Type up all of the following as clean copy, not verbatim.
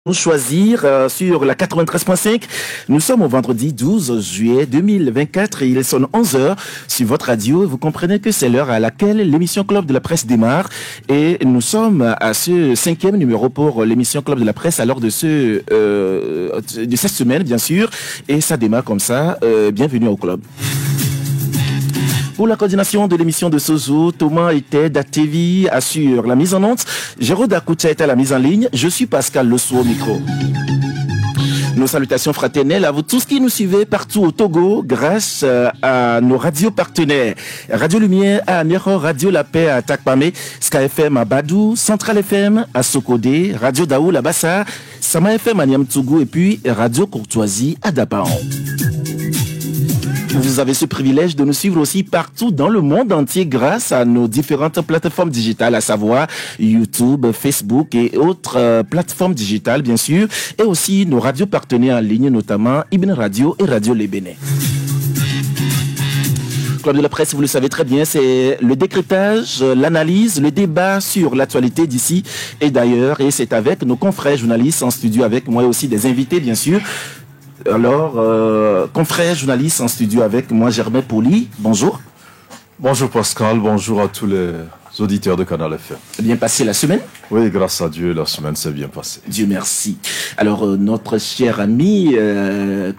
Nous choisir sur la 93.5. Nous sommes au vendredi 12 juillet 2024 et il sonne 11h sur votre radio. Vous comprenez que c'est l'heure à laquelle l'émission Club de la Presse démarre et nous sommes à ce 5e numéro pour l'émission Club de la Presse à l'heure de cette semaine bien sûr et ça démarre comme ça. Bienvenue au club. Pour la coordination de l'émission de Sozo, Thomas était d'Atevi assure la mise en onde. Jérôme Akoutia est à la mise en ligne. Je suis Pascal Lossou au micro. Nos salutations fraternelles à vous tous qui nous suivez partout au Togo grâce à nos radios partenaires. Radio Lumière à Nero, Radio La Paix à Takpame, Ska FM à Badou, Central FM à Sokodé, Radio Daoul à Bassa, Sama FM à Niamtougou et puis Radio Courtoisie à Dapaon. Vous avez ce privilège de nous suivre aussi partout dans le monde entier grâce à nos différentes plateformes digitales, à savoir YouTube, Facebook et autres plateformes digitales, bien sûr, et aussi nos radios partenaires en ligne, notamment Ibn Radio et Radio Les Bénin. Club de la Presse, vous le savez très bien, c'est le décryptage, l'analyse, le débat sur l'actualité d'ici et d'ailleurs, et c'est avec nos confrères journalistes en studio, avec moi aussi des invités, bien sûr. Alors, confrère journaliste en studio avec moi, Germain Poli. Bonjour. Bonjour Pascal, bonjour à tous les auditeurs de Canal FM. Bien passé la semaine? Oui, grâce à Dieu, la semaine s'est bien passée. Dieu merci. Alors, notre cher ami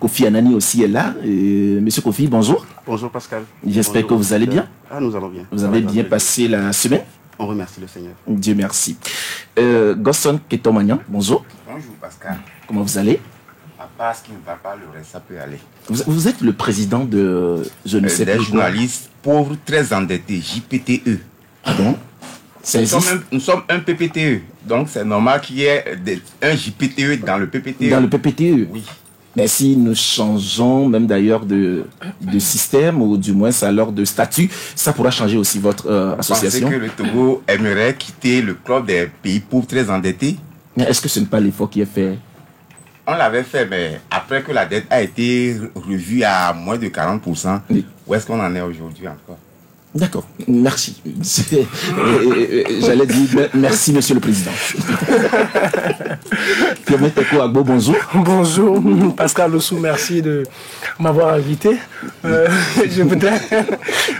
Kofi Anani aussi est là. Monsieur Kofi, bonjour. Bonjour Pascal. J'espère que vous allez bien. Ah, nous allons bien. Vous avez bien passé la semaine? On remercie le Seigneur. Dieu merci. Gosson Ketomagnan, bonjour. Bonjour Pascal. Comment vous allez? Parce qu'il ne va pas, le reste, ça peut aller. Vous êtes le président de, je ne sais des plus journalistes pauvres, très endettés, JPTE. Ah bon? Nous sommes un PPTE, donc c'est normal qu'il y ait un JPTE dans le PPTE. Dans le PPTE? Oui. Mais si nous changeons même d'ailleurs de système, ou du moins alors de statut, ça pourra changer aussi votre association? Vous pensez que le Togo aimerait quitter le club des pays pauvres, très endettés? Mais est-ce que ce n'est pas l'effort qui est fait? On l'avait fait, mais après que la dette a été revue à moins de 40%, oui. Où est-ce qu'on en est aujourd'hui encore? D'accord, merci. J'allais dire merci, monsieur le président. Pierre Teko Agbo, bonjour. Bonjour, Pascal Lossou, merci de m'avoir invité. Je voudrais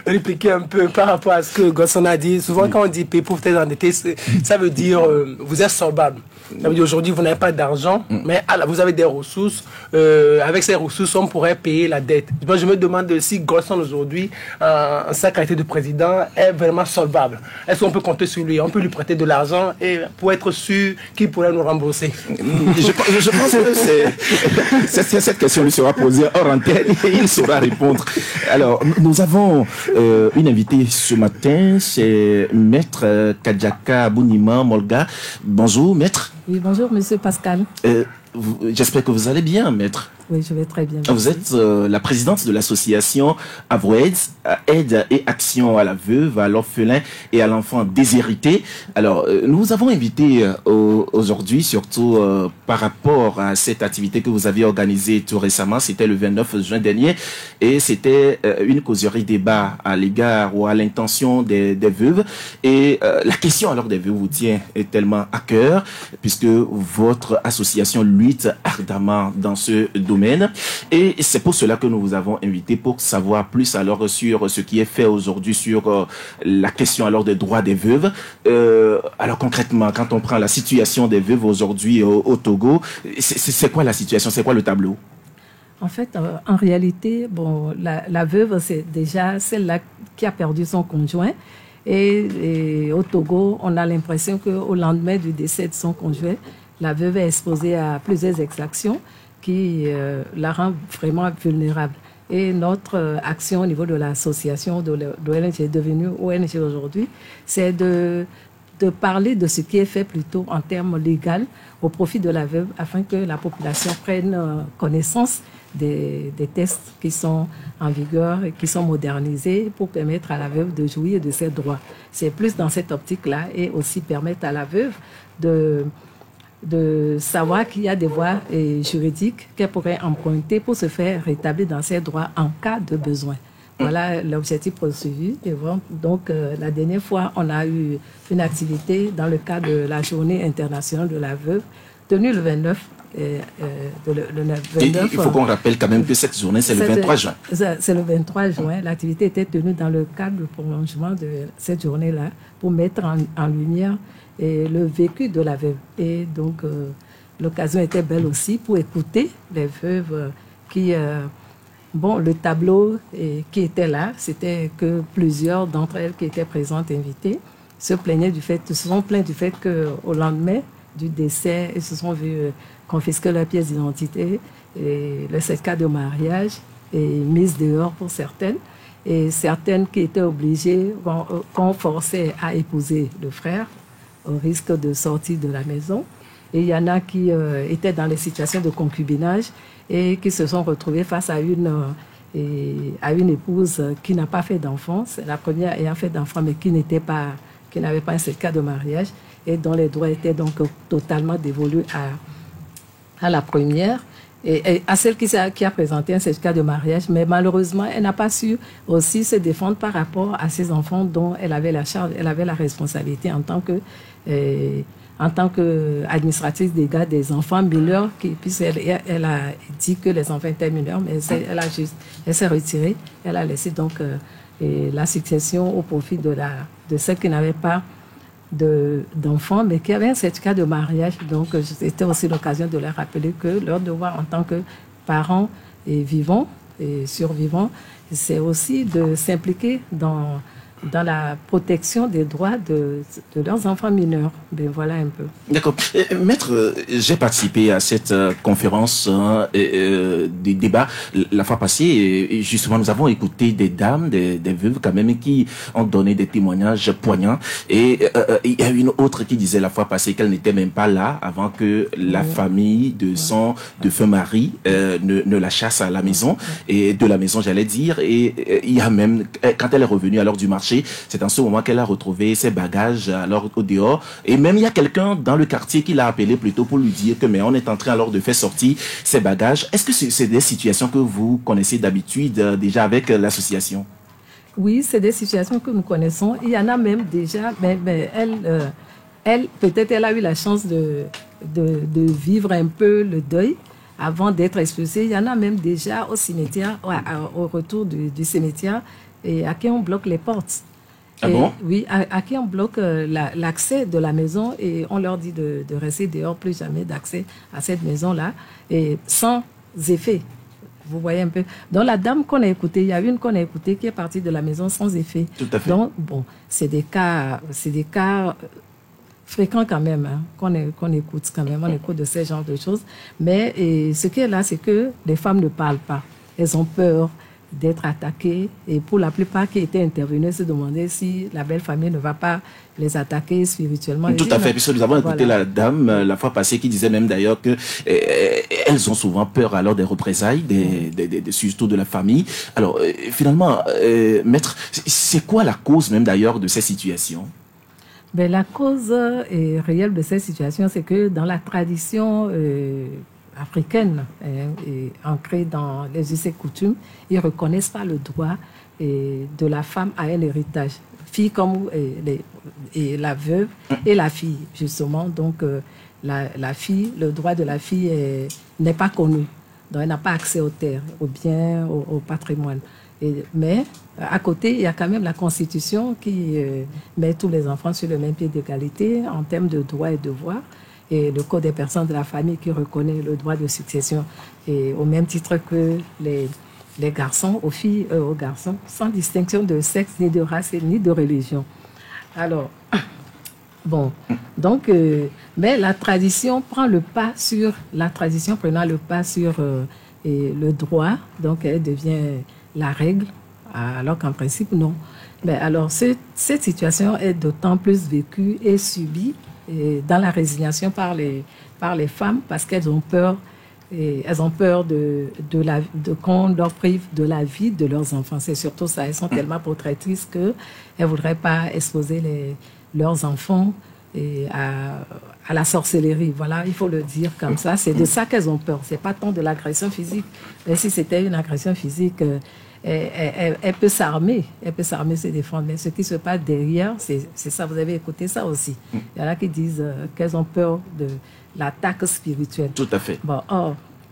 répliquer un peu par rapport à ce que Gosson a dit. Souvent, quand on dit pays pauvre, très endetté, ça veut dire vous êtes solvable. Ça veut dire aujourd'hui, vous n'avez pas d'argent, mais vous avez des ressources. Avec ces ressources, on pourrait payer la dette. Je me demande si Gosson aujourd'hui, en sa qualité de président, est vraiment solvable. Est-ce qu'on peut compter sur lui? On peut lui prêter de l'argent et pour être sûr qu'il pourrait nous rembourser. Je pense que cette question lui sera posée hors antenne et il saura répondre. Alors, nous avons une invitée ce matin, c'est Maître Kadjaka Bounima Molga. Bonjour, Maître. Oui, bonjour, monsieur Pascal. J'espère que vous allez bien, Maître. Oui, je vais très bien. Vous êtes la présidente de l'association Avroaids, aide et action à la veuve, à l'orphelin et à l'enfant déshérité. Alors, nous vous avons invité aujourd'hui, surtout par rapport à cette activité que vous avez organisée tout récemment, c'était le 29 juin dernier, et c'était une causerie débat à l'égard ou à l'intention des veuves. Et la question alors des veuves vous tient tellement à cœur, puisque votre association lutte ardemment dans ce domaine. Et c'est pour cela que nous vous avons invité pour savoir plus alors sur ce qui est fait aujourd'hui sur la question alors des droits des veuves. Alors concrètement, quand on prend la situation des veuves aujourd'hui au Togo, c'est quoi la situation? C'est quoi le tableau? En fait, en réalité, bon, la veuve, c'est déjà celle-là qui a perdu son conjoint. Et au Togo, on a l'impression qu'au lendemain du décès de son conjoint, la veuve est exposée à plusieurs exactions qui la rend vraiment vulnérable. Et notre action au niveau de l'association de l'ONG devenue ONG aujourd'hui, c'est de parler de ce qui est fait plutôt en termes légaux au profit de la veuve afin que la population prenne connaissance des tests qui sont en vigueur et qui sont modernisés pour permettre à la veuve de jouir de ses droits. C'est plus dans cette optique-là et aussi permettre à la veuve de savoir qu'il y a des voies juridiques qu'elle pourrait emprunter pour se faire rétablir dans ses droits en cas de besoin. Voilà l'objectif poursuivi. Et donc, la dernière fois, on a eu une activité dans le cadre de la Journée internationale de la veuve tenue le 29. Le 29, il faut qu'on rappelle quand même que cette journée, c'est le 23 juin. C'est le 23 juin. L'activité était tenue dans le cadre du prolongement de cette journée-là pour mettre en lumière le vécu de la veuve. Et donc, l'occasion était belle aussi pour écouter les veuves qui... le tableau qui était là, c'était que plusieurs d'entre elles qui étaient présentes, invitées, se sont plaintes du fait qu'au lendemain du décès, ils se sont vus confisquer leur pièce d'identité, et le certificat de mariage est mise dehors pour certaines, et certaines qui étaient obligées, qu'on forçait à épouser le frère, au risque de sortir de la maison. Et il y en a qui étaient dans les situations de concubinage et qui se sont retrouvés face à une épouse qui n'a pas fait d'enfant. C'est la première ayant fait d'enfant, mais qui n'avait pas un certificat de mariage et dont les droits étaient donc totalement dévolus à la première et à celle qui a présenté un certificat de mariage. Mais malheureusement, elle n'a pas su aussi se défendre par rapport à ses enfants dont elle avait la charge, elle avait la responsabilité en tant qu'administratrice des gardes des enfants mineurs, elle a dit que les enfants étaient mineurs, mais elle s'est retirée. Elle a laissé donc la succession au profit de celle qui n'avait pas d'enfants, mais qui avait un certificat de mariage. Donc, c'était aussi l'occasion de leur rappeler que leur devoir en tant que parents vivants et survivants, c'est aussi de s'impliquer dans la protection des droits de leurs enfants mineurs. Ben voilà un peu. D'accord. Maître, j'ai participé à cette conférence des débats la fois passée et justement nous avons écouté des dames, des veuves quand même qui ont donné des témoignages poignants et il y a une autre qui disait la fois passée qu'elle n'était même pas là avant que la famille de son défunt mari ne la chasse à la maison et de la maison j'allais dire et il y a même quand elle est revenue à l'heure du marché, c'est en ce moment qu'elle a retrouvé ses bagages alors au dehors. Et même il y a quelqu'un dans le quartier qui l'a appelé plutôt pour lui dire que mais on est en train alors de faire sortir ses bagages. Est-ce que c'est des situations que vous connaissez d'habitude déjà avec l'association? Oui, c'est des situations que nous connaissons. Il y en a même déjà, mais elle peut-être elle a eu la chance de vivre un peu le deuil avant d'être expulsée. Il y en a même déjà au cimetière, au retour du cimetière, et à qui on bloque les portes. Ah bon? Oui, à qui on bloque l'accès de la maison et on leur dit de rester dehors, plus jamais d'accès à cette maison-là, et sans effet. Vous voyez un peu. Donc la dame qu'on a écoutée, il y a une qu'on a écoutée qui est partie de la maison sans effet. Tout à fait. Donc, bon, c'est des cas fréquents quand même, hein, qu'on écoute quand même, on écoute de ces genres de choses. Mais ce qui est là, c'est que les femmes ne parlent pas. Elles ont peur d'être attaquées et pour la plupart qui étaient intervenues se demandaient si la belle famille ne va pas les attaquer spirituellement. Tout à fait, puisque nous avons écouté la dame la fois passée qui disait même d'ailleurs que elles ont souvent peur alors des représailles, surtout de la famille. Alors finalement, maître, c'est quoi la cause même d'ailleurs de ces situations? Ben, la cause réelle de ces situations, c'est que dans la tradition africaine, et ancrée dans les us et coutumes, ils ne reconnaissent pas le droit de la femme à un héritage. Fille comme et la veuve et la fille, justement. Donc, la fille, le droit de la fille n'est pas connu. Donc, elle n'a pas accès aux terres, aux biens, au patrimoine. Mais à côté, il y a quand même la Constitution qui met tous les enfants sur le même pied d'égalité en termes de droits et devoirs. Et le Code des personnes de la famille qui reconnaît le droit de succession et au même titre que les garçons, aux filles, aux garçons, sans distinction de sexe, ni de race, ni de religion. Alors, bon, donc, mais la tradition prend le pas sur, la tradition prenant le pas sur le droit, donc elle devient la règle, alors qu'en principe, non. Mais alors, cette situation est d'autant plus vécue et subie dans la résignation par les femmes parce qu'elles ont peur qu'on leur prive de la vie de leurs enfants. C'est surtout ça. Elles sont tellement protectrices qu'elles ne voudraient pas exposer leurs enfants à la sorcellerie. Voilà, il faut le dire comme ça. C'est de ça qu'elles ont peur. C'est pas tant de l'agression physique. Mais si c'était une agression physique, elle peut s'armer, se défendre. Mais ce qui se passe derrière, c'est ça. Vous avez écouté ça aussi. Il y en a qui disent qu'elles ont peur de l'attaque spirituelle. Tout à fait. Bon,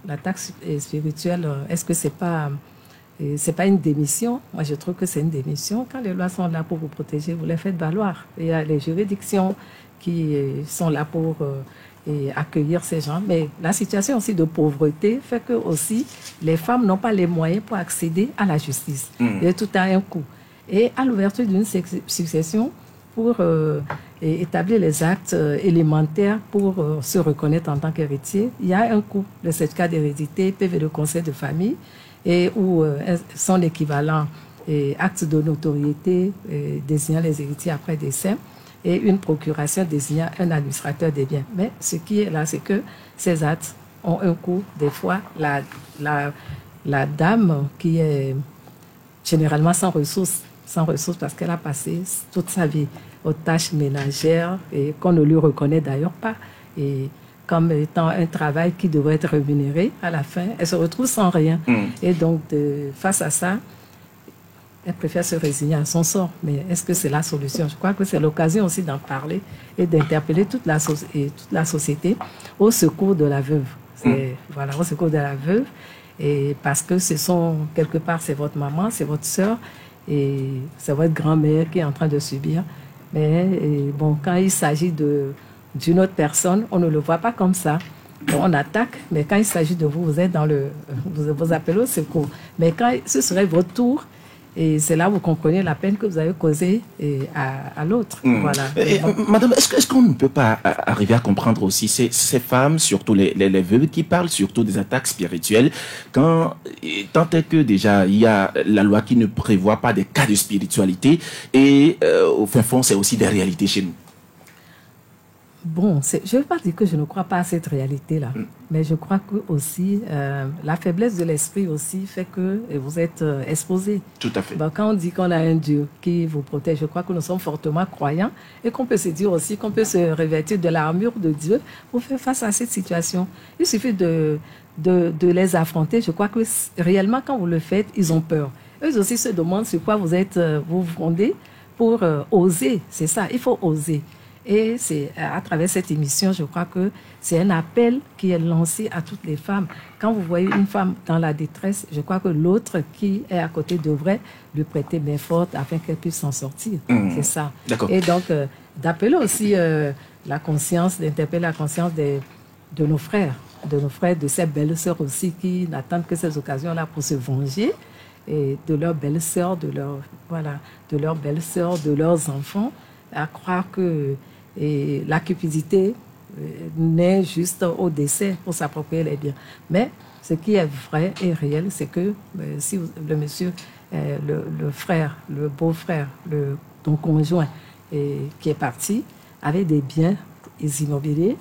l'attaque spirituelle, est-ce que c'est pas une démission? Moi, je trouve que c'est une démission. Quand les lois sont là pour vous protéger, vous les faites valoir. Il y a les juridictions qui sont là pour accueillir ces gens. Mais la situation aussi de pauvreté fait que aussi les femmes n'ont pas les moyens pour accéder à la justice. Et tout a un coût. Et à l'ouverture d'une succession, pour établir les actes élémentaires pour se reconnaître en tant qu'héritier, il y a un coût. Le certificat d'hérédité, PV de conseil de famille, ou son équivalent, acte de notoriété désignant les héritiers après décès, et une procuration désignant un administrateur des biens. Mais ce qui est là, c'est que ces actes ont un coût. Des fois, la dame qui est généralement sans ressources parce qu'elle a passé toute sa vie aux tâches ménagères et qu'on ne lui reconnaît d'ailleurs pas, et comme étant un travail qui devrait être rémunéré à la fin, elle se retrouve sans rien. Et donc, face à ça, elle préfère se résigner à son sort. Mais est-ce que c'est la solution? Je crois que c'est l'occasion aussi d'en parler et d'interpeller toute la société au secours de la veuve. Voilà, au secours de la veuve. Et parce que quelque part, c'est votre maman, c'est votre sœur et c'est votre grand-mère qui est en train de subir. Mais bon, quand il s'agit d'une autre personne, on ne le voit pas comme ça. Bon, on attaque, mais quand il s'agit de vous, vous êtes vous appelez au secours. Mais quand ce serait votre tour, et c'est là où vous comprenez la peine que vous avez causée à l'autre. Voilà. Madame, est-ce qu'on ne peut pas arriver à comprendre aussi ces femmes, surtout les veuves, qui parlent surtout des attaques spirituelles, tant est que déjà il y a la loi qui ne prévoit pas des cas de spiritualité, et au fin fond, c'est aussi des réalités chez nous. Bon, je ne veux pas dire que je ne crois pas à cette réalité-là, mais je crois que aussi la faiblesse de l'esprit aussi fait que vous êtes exposé. Tout à fait. Bon, quand on dit qu'on a un Dieu qui vous protège, je crois que nous sommes fortement croyants et qu'on peut se dire aussi qu'on peut se revêtir de l'armure de Dieu pour faire face à cette situation. Il suffit de les affronter. Je crois que réellement, quand vous le faites, ils ont peur. Eux aussi se demandent sur quoi vous fondez pour oser. C'est ça, il faut oser. Et c'est à travers cette émission, je crois que c'est un appel qui est lancé à toutes les femmes. Quand vous voyez une femme dans la détresse, je crois que l'autre qui est à côté devrait lui prêter main forte afin qu'elle puisse s'en sortir. C'est ça. D'accord. Et donc, d'appeler aussi la conscience, d'interpeller la conscience de nos frères, de ces belles-sœurs aussi qui n'attendent que ces occasions-là pour se venger, et de leurs belles-sœurs, de leurs enfants, à croire que la cupidité naît juste au décès pour s'approprier les biens. Mais ce qui est vrai et réel, c'est que si le monsieur, le frère, le beau-frère, ton conjoint qui est parti, avait des biens immobiliers,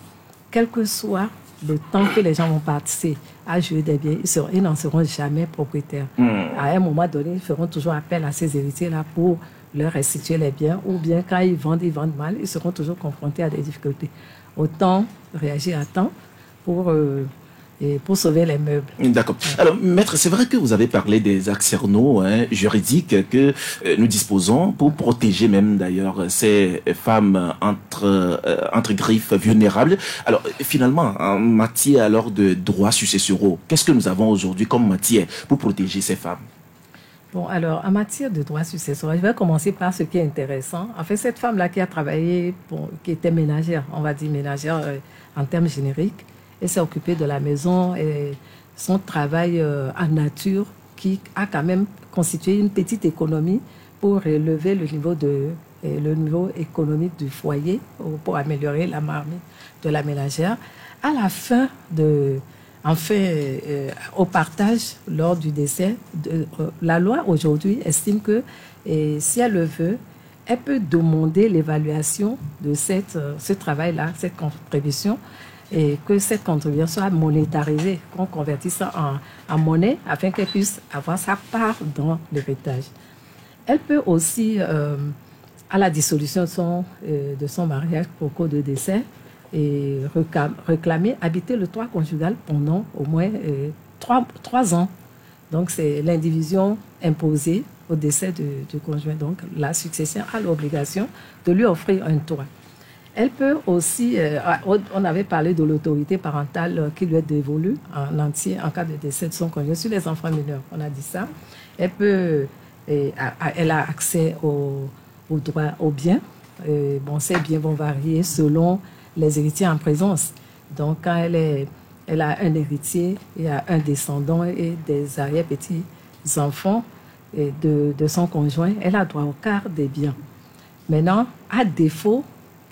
quel que soit le temps que les gens vont passer à jouer des biens, ils n'en seront jamais propriétaires. À un moment donné, ils feront toujours appel à ces héritiers-là pour leur restituer les biens, ou bien quand ils vendent mal, ils seront toujours confrontés à des difficultés. Autant réagir à temps pour sauver les meubles. D'accord. Alors, maître, c'est vrai que vous avez parlé des arsenaux juridiques que nous disposons pour protéger même d'ailleurs ces femmes entre griffes vulnérables. Alors, finalement, en matière alors de droits successoraux, qu'est-ce que nous avons aujourd'hui comme matière pour protéger ces femmes? Bon, alors, en matière de droits successoraux, je vais commencer par ce qui est intéressant. En fait, cette femme-là qui a travaillé, qui était ménagère, on va dire ménagère en termes génériques, elle s'est occupée de la maison et son travail en nature qui a quand même constitué une petite économie pour élever le niveau économique du foyer, pour améliorer la marmite de la ménagère. À la fin au partage lors du décès, la loi aujourd'hui estime que si elle le veut, elle peut demander l'évaluation de ce travail-là, cette contribution, et que cette contribution soit monétarisée, qu'on convertisse ça en monnaie afin qu'elle puisse avoir sa part dans l'héritage. Elle peut aussi, à la dissolution de son mariage pour cause de décès, et réclamer habiter le toit conjugal pendant au moins 3 ans. Donc, c'est l'indivision imposée au décès du conjoint. Donc, la succession a l'obligation de lui offrir un toit. Elle peut aussi, on avait parlé de l'autorité parentale qui lui est dévolue en entier en cas de décès de son conjoint sur les enfants mineurs. On a dit ça. Elle a accès au droit aux biens. Bon, ces biens vont varier selon les héritiers en présence. Donc, quand elle a un héritier, il y a un descendant et des arrière-petits-enfants de son conjoint, elle a droit au quart des biens. Maintenant, à défaut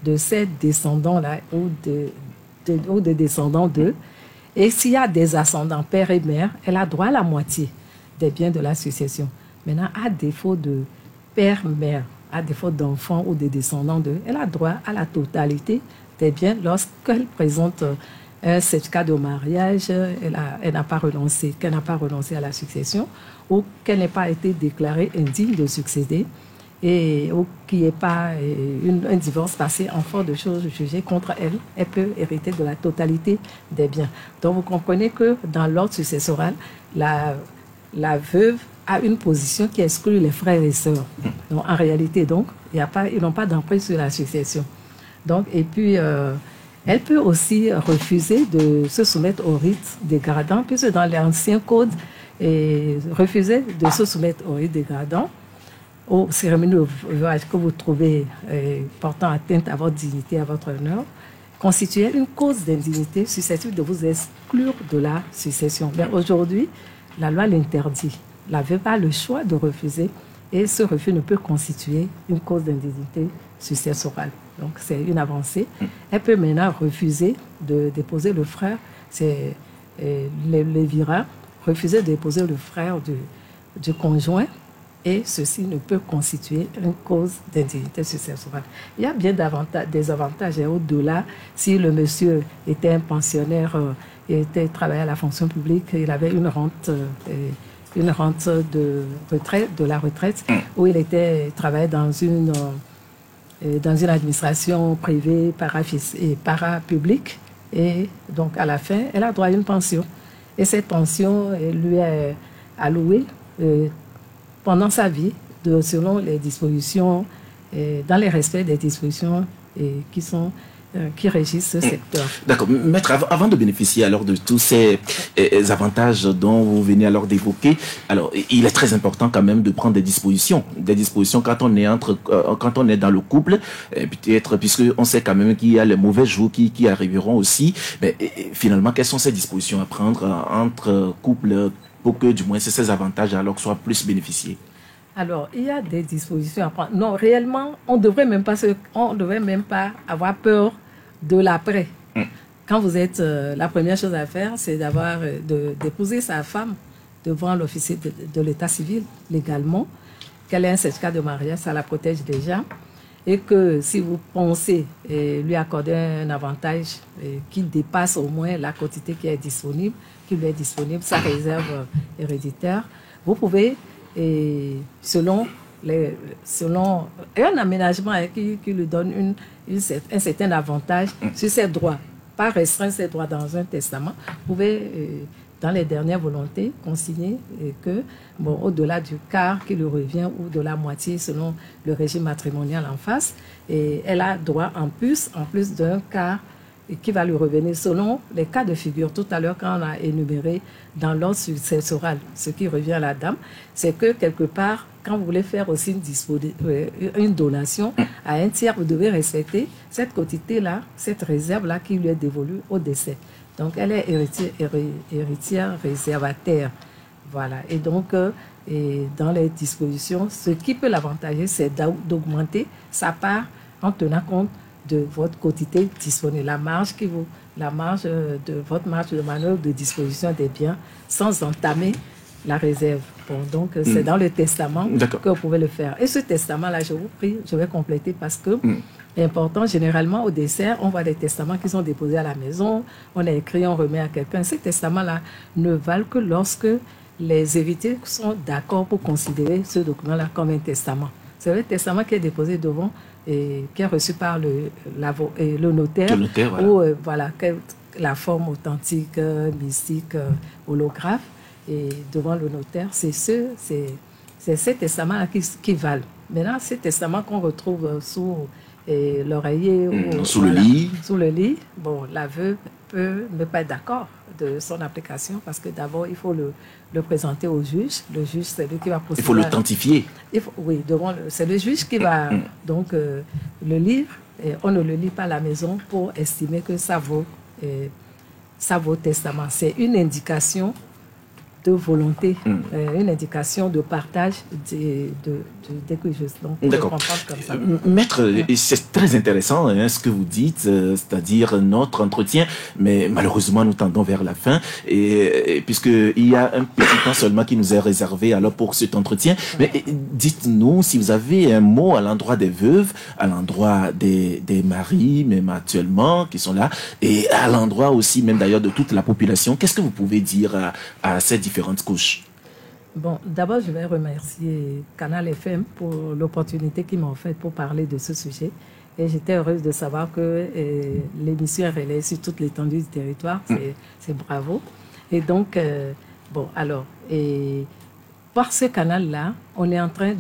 de ces descendants-là ou des descendants d'eux, et s'il y a des ascendants père et mère, elle a droit à la moitié des biens de la succession. Maintenant, à défaut de père-mère, à défaut d'enfants ou de descendants d'eux, elle a droit à la totalité des biens lorsqu'elle présente un certificat de mariage, elle n'a pas renoncé, qu'elle n'a pas renoncé à la succession ou qu'elle n'ait pas été déclarée indigne de succéder ou qu'il n'y ait pas un divorce passé en force de choses jugées contre elle, elle peut hériter de la totalité des biens. Donc vous comprenez que dans l'ordre successoral, la veuve a une position qui exclut les frères et sœurs. Donc en réalité, donc, ils n'ont pas d'emprise sur la succession. Donc, et puis, elle peut aussi refuser de se soumettre au rite dégradant, puisque dans l'ancien code, refuser de se soumettre au rite dégradant, aux cérémonies de veuvage que vous trouvez portant atteinte à votre dignité, à votre honneur, constituait une cause d'indignité susceptible de vous exclure de la succession. Mais aujourd'hui, la loi l'interdit. La veuve a le choix de refuser et ce refus ne peut constituer une cause d'indignité successorale. Donc, c'est une avancée. Elle peut maintenant refuser de déposer le frère, c'est les vira, refuser de déposer le frère du conjoint et ceci ne peut constituer une cause d'indignité successorale. Il y a bien des avantages et au-delà, si le monsieur était un pensionnaire, travaillait à la fonction publique, il avait une rente de retraite, de la retraite, où il travaillait dans une administration privée, parapublique, et donc à la fin, elle a droit à une pension. Et cette pension lui est allouée pendant sa vie, selon les dispositions, dans les respects des dispositions qui régissent ce secteur. D'accord. Maître, avant de bénéficier alors de tous ces avantages dont vous venez alors d'évoquer, alors il est très important quand même de prendre des dispositions quand on est dans le couple, peut-être puisque on sait quand même qu'il y a les mauvais jours qui arriveront aussi. Mais finalement, quelles sont ces dispositions à prendre entre couples pour que du moins ces avantages alors soient plus bénéficiés? Alors, il y a des dispositions à prendre. Non, réellement, on ne devrait même pas avoir peur de l'après. Quand vous êtes, la première chose à faire, c'est d'épouser sa femme devant l'officier de l'état civil, légalement, qu'elle ait un certificat de mariage, ça la protège déjà. Et que si vous pensez lui accorder un avantage qui dépasse au moins la quantité qui lui est disponible, sa réserve héréditaire, vous pouvez, selon un aménagement qui lui donne un certain avantage sur ses droits, pas restreindre ses droits dans un testament, vous pouvez, dans les dernières volontés, consigner que, au-delà du quart qui lui revient ou de la moitié selon le régime matrimonial en face, et elle a droit en plus d'un quart qui va lui revenir selon les cas de figure. Tout à l'heure, quand on a énuméré dans l'ordre successoral ce qui revient à la dame, c'est que quelque part, quand vous voulez faire aussi une donation à un tiers, vous devez respecter cette quantité-là, cette réserve-là qui lui est dévolue au décès. Donc, elle est héritière réservataire. Voilà. Et donc, dans les dispositions, ce qui peut l'avantager, c'est d'augmenter sa part en tenant compte de votre quantité disponible, la marge de votre marge de manœuvre de disposition des biens sans entamer la réserve. Bon, donc, c'est dans le testament que vous pouvez le faire. Et ce testament-là, je vous prie, je vais compléter parce que c'est important. Généralement, au dessert, on voit des testaments qui sont déposés à la maison, on a écrit, on remet à quelqu'un. Ces testaments-là ne valent que lorsque les héritiers sont d'accord pour considérer ce document-là comme un testament. C'est le testament qui est déposé devant et qui est reçu par le notaire, voilà. ou la forme authentique, mystique, holographe. et devant le notaire, c'est ces testaments qui valent. Maintenant, ces testaments qu'on retrouve sous l'oreiller ou sous le lit. Sous le lit, bon, la veuve peut ne pas être d'accord de son application parce que d'abord, il faut le présenter au juge. Le juge, c'est lui qui va procéder. Il faut l'authentifier. Oui, c'est le juge qui va donc le lire. Et on ne le lit pas à la maison pour estimer que ça vaut testament. C'est une indication de volonté, une indication de partage des écouges. Donc, d'accord. Comme ça. Maître, c'est très intéressant ce que vous dites, c'est-à-dire notre entretien, mais malheureusement nous tendons vers la fin, et puisqu'il y a un petit temps seulement qui nous est réservé alors pour cet entretien, mais dites-nous si vous avez un mot à l'endroit des veuves, à l'endroit des maris, même actuellement, qui sont là, et à l'endroit aussi même d'ailleurs de toute la population. Qu'est-ce que vous pouvez dire à ces différentes couches? Bon, d'abord, je vais remercier Canal FM pour l'opportunité qu'ils m'ont faite pour parler de ce sujet. Et j'étais heureuse de savoir que l'émission est relayée sur toute l'étendue du territoire. C'est bravo. Et donc, par ce canal-là, on est en train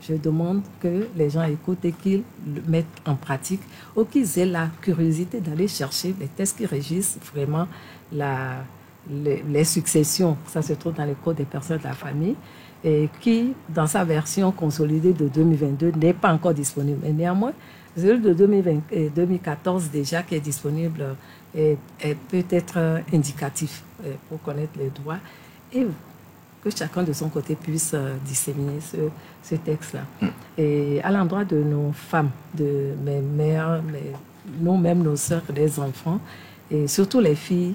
je demande que les gens écoutent et qu'ils le mettent en pratique, ou qu'ils aient la curiosité d'aller chercher les textes qui régissent vraiment les successions. Ça se trouve dans le Code des personnes de la famille, et qui, dans sa version consolidée de 2022, n'est pas encore disponible. Mais néanmoins, celui de 2014 déjà qui est disponible est peut-être indicatif pour connaître les droits et que chacun de son côté puisse disséminer ce texte-là. Et à l'endroit de nos femmes, de mes mères, nous-mêmes, nos sœurs, les enfants, et surtout les filles,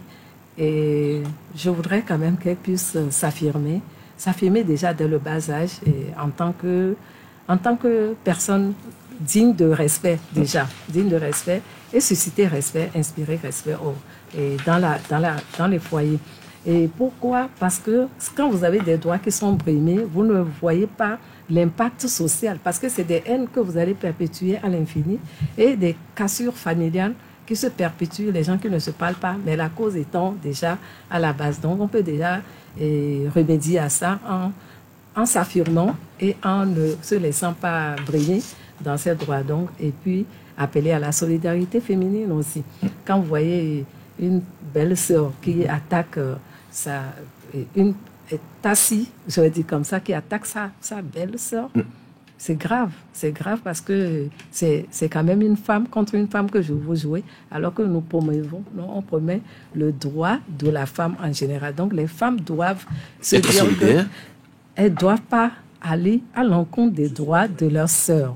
et je voudrais quand même qu'elles puissent s'affirmer déjà dès le bas âge, et en tant que personne digne de respect déjà, digne de respect, et susciter respect, inspirer respect et dans les foyers. Et pourquoi? Parce que quand vous avez des droits qui sont brimés, vous ne voyez pas l'impact social, parce que c'est des haines que vous allez perpétuer à l'infini et des cassures familiales qui se perpétuent, les gens qui ne se parlent pas, mais la cause étant déjà à la base. Donc on peut déjà remédier à ça en s'affirmant et en ne se laissant pas briller dans ses droits. Donc, et puis appeler à la solidarité féminine aussi. Quand vous voyez une belle sœur qui attaque une tassie, je vais dire comme ça, qui attaque sa belle sœur, c'est grave parce que c'est quand même une femme contre une femme que je veux jouer, alors que on promet le droit de la femme en général. Donc les femmes doivent se dire qu'elles ne doivent pas aller à l'encontre des droits de leurs sœurs.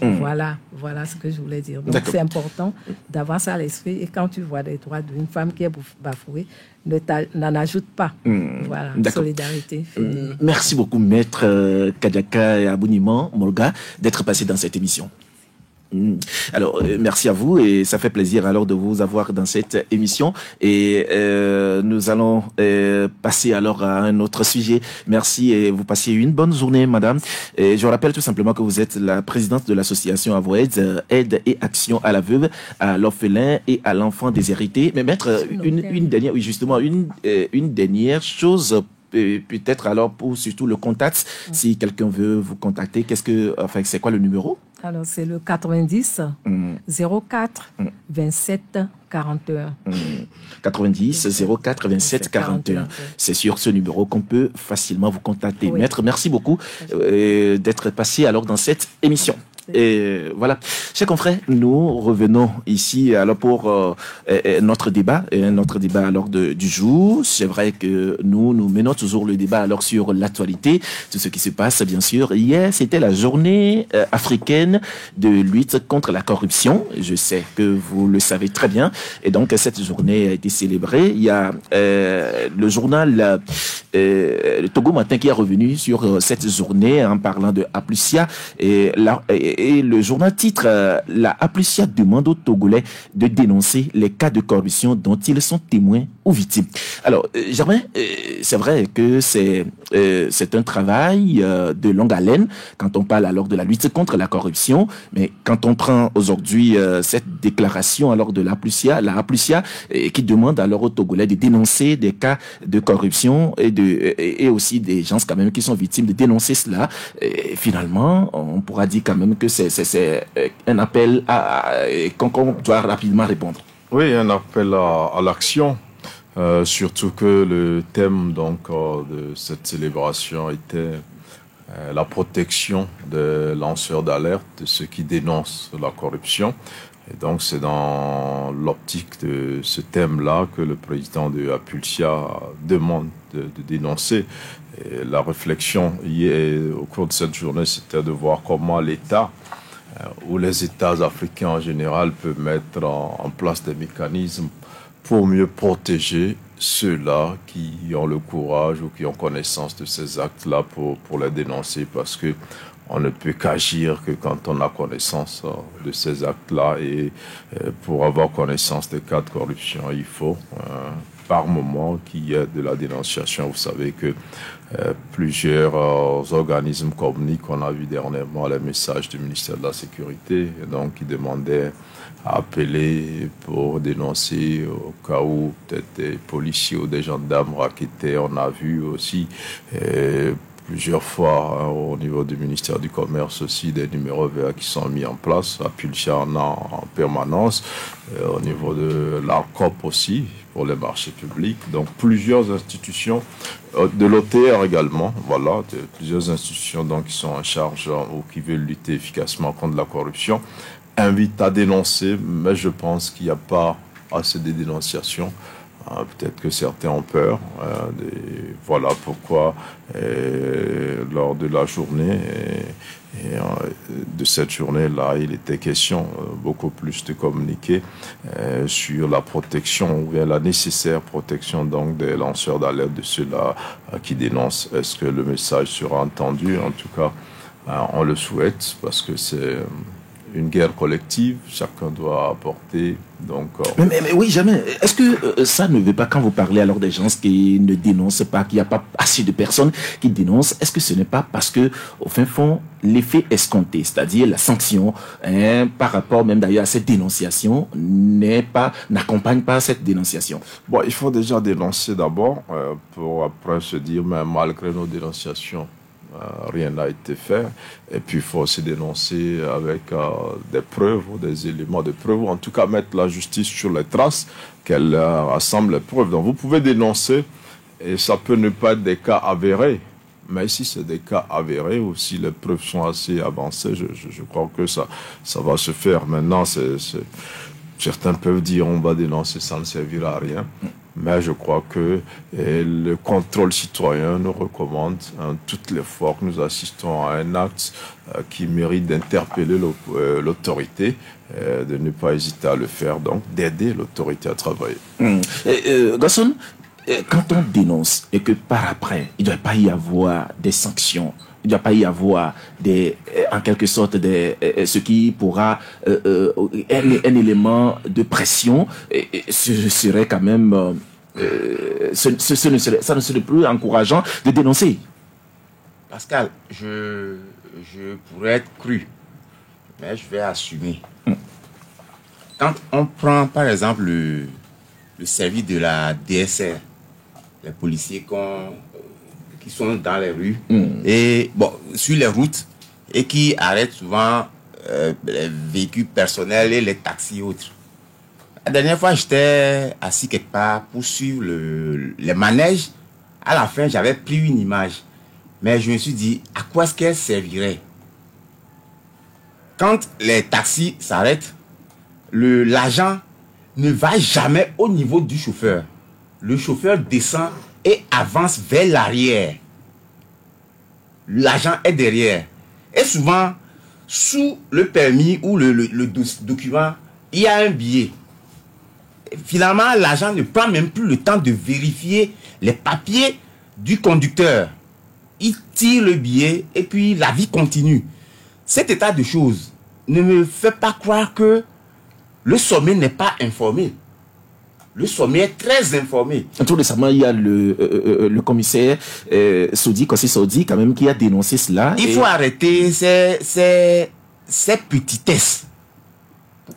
Voilà ce que je voulais dire. Donc c'est important d'avoir ça à l'esprit, et quand tu vois les droits d'une femme qui est bafouée, n'en ajoute pas. Voilà, solidarité. Merci beaucoup, Maître Kadiaka et Abounimon Molga, d'être passé dans cette émission. Alors, merci à vous, et ça fait plaisir alors de vous avoir dans cette émission, et nous allons passer alors à un autre sujet. Merci, et vous passiez une bonne journée, madame. Et je rappelle tout simplement que vous êtes la présidente de l'association Avoed, aide et action à la veuve, à l'orphelin et à l'enfant déshérité. Mais maître, une dernière, oui, justement, une dernière chose, peut-être alors pour surtout le contact, si quelqu'un veut vous contacter, c'est quoi le numéro? Alors, c'est le 90 04 27 41. 90 04 27 41. C'est sur ce numéro qu'on peut facilement vous contacter. Oui. Maître, merci beaucoup d'être passé alors dans cette émission. Et voilà, chers confrères, nous revenons ici alors pour notre débat alors du jour. C'est vrai que nous menons toujours le débat alors sur l'actualité, tout ce qui se passe bien sûr. Hier, c'était la journée africaine de lutte contre la corruption. Je sais que vous le savez très bien, et donc cette journée a été célébrée. Il y a le journal le Togo Matin qui est revenu sur cette journée en parlant de Aplusia, et le journal titre la Aplusia demande aux Togolais de dénoncer les cas de corruption dont ils sont témoins ou victimes. Alors, Germain, c'est vrai que c'est un travail de longue haleine quand on parle alors de la lutte contre la corruption, mais quand on prend aujourd'hui cette déclaration alors de la Aplusia qui demande alors aux Togolais de dénoncer des cas de corruption et aussi des gens quand même qui sont victimes de dénoncer cela, et finalement, on pourra dire quand même que c'est un appel qu'on doit rapidement répondre. Oui, un appel à l'action. Surtout que le thème donc de cette célébration était la protection des lanceurs d'alerte, de ceux qui dénoncent la corruption. Et donc c'est dans l'optique de ce thème-là que le président de Apulsia demande de dénoncer. Et la réflexion hier, au cours de cette journée, c'était de voir comment l'État ou les États africains en général peuvent mettre en place des mécanismes pour mieux protéger ceux-là qui ont le courage ou qui ont connaissance de ces actes-là pour les dénoncer, parce que on ne peut qu'agir que quand on a connaissance de ces actes-là, et pour avoir connaissance des cas de corruption, il faut par moment qu'il y ait de la dénonciation. Vous savez que plusieurs organismes communiquent, on a vu dernièrement les messages du ministère de la Sécurité, donc qui demandaient à appeler pour dénoncer au cas où peut-être des policiers ou des gendarmes raquettaient. On a vu aussi plusieurs fois au niveau du ministère du Commerce aussi des numéros verts qui sont mis en place. Apulsia en a en permanence. Au niveau de l'ARCOP aussi, pour les marchés publics. Donc plusieurs institutions, de l'OTR également, voilà, plusieurs institutions donc, qui sont en charge ou qui veulent lutter efficacement contre la corruption, invitent à dénoncer, mais je pense qu'il n'y a pas assez de dénonciations. Peut-être que certains ont peur. Voilà pourquoi, lors de la journée, de cette journée-là, il était question beaucoup plus de communiquer sur la protection, ou bien la nécessaire protection donc, des lanceurs d'alerte, de ceux-là qui dénoncent. Est-ce que le message sera entendu? En tout cas, on le souhaite, parce que c'est une guerre collective, chacun doit apporter. Donc, mais oui, jamais. Est-ce que ça ne veut pas, quand vous parlez alors des gens qui ne dénoncent pas, qu'il n'y a pas assez de personnes qui dénoncent, est-ce que ce n'est pas parce que, au fin fond, l'effet escompté, c'est-à-dire la sanction, par rapport même d'ailleurs à cette dénonciation, n'accompagne pas cette dénonciation? Bon, il faut déjà dénoncer d'abord, pour après se dire, mais malgré nos dénonciations, rien n'a été fait. Et puis il faut aussi dénoncer avec des preuves ou des éléments de preuve, ou en tout cas mettre la justice sur les traces, qu'elle rassemble les preuves. Donc vous pouvez dénoncer, et ça peut ne pas être des cas avérés, mais si c'est des cas avérés, ou si les preuves sont assez avancées, je crois que ça va se faire. Maintenant, certains peuvent dire on va dénoncer, ça ne servira à rien. Mais je crois que le contrôle citoyen nous recommande, toutes les fois que nous assistons à un acte qui mérite d'interpeller l'autorité, de ne pas hésiter à le faire, donc d'aider l'autorité à travailler. Gasson, quand on dénonce et que par après, il ne doit pas y avoir des sanctions, il ne doit pas y avoir en quelque sorte ce qui pourra un élément de pression, ce serait quand même ça ne serait plus encourageant de dénoncer. Pascal, je pourrais être cru, mais je vais assumer. Quand on prend par exemple le service de la DSR, les policiers qui sont dans les rues et sur les routes, et qui arrêtent souvent les véhicules personnels et les taxis et autres. La dernière fois, j'étais assis quelque part pour suivre les manèges. À la fin, j'avais pris une image. Mais je me suis dit, à quoi est-ce qu'elle servirait? Quand les taxis s'arrêtent, l'agent ne va jamais au niveau du chauffeur. Le chauffeur descend et avance vers l'arrière. L'agent est derrière. Et souvent, sous le permis ou le document, il y a un billet. Finalement, l'agent ne prend même plus le temps de vérifier les papiers du conducteur. Il tire le billet et puis la vie continue. Cet état de choses ne me fait pas croire que le sommet n'est pas informé. le sommet est très informé. Tout récemment, il y a le commissaire Sodi, Kossi Sodi, quand même, qui a dénoncé cela. Il faut arrêter ces petitesses.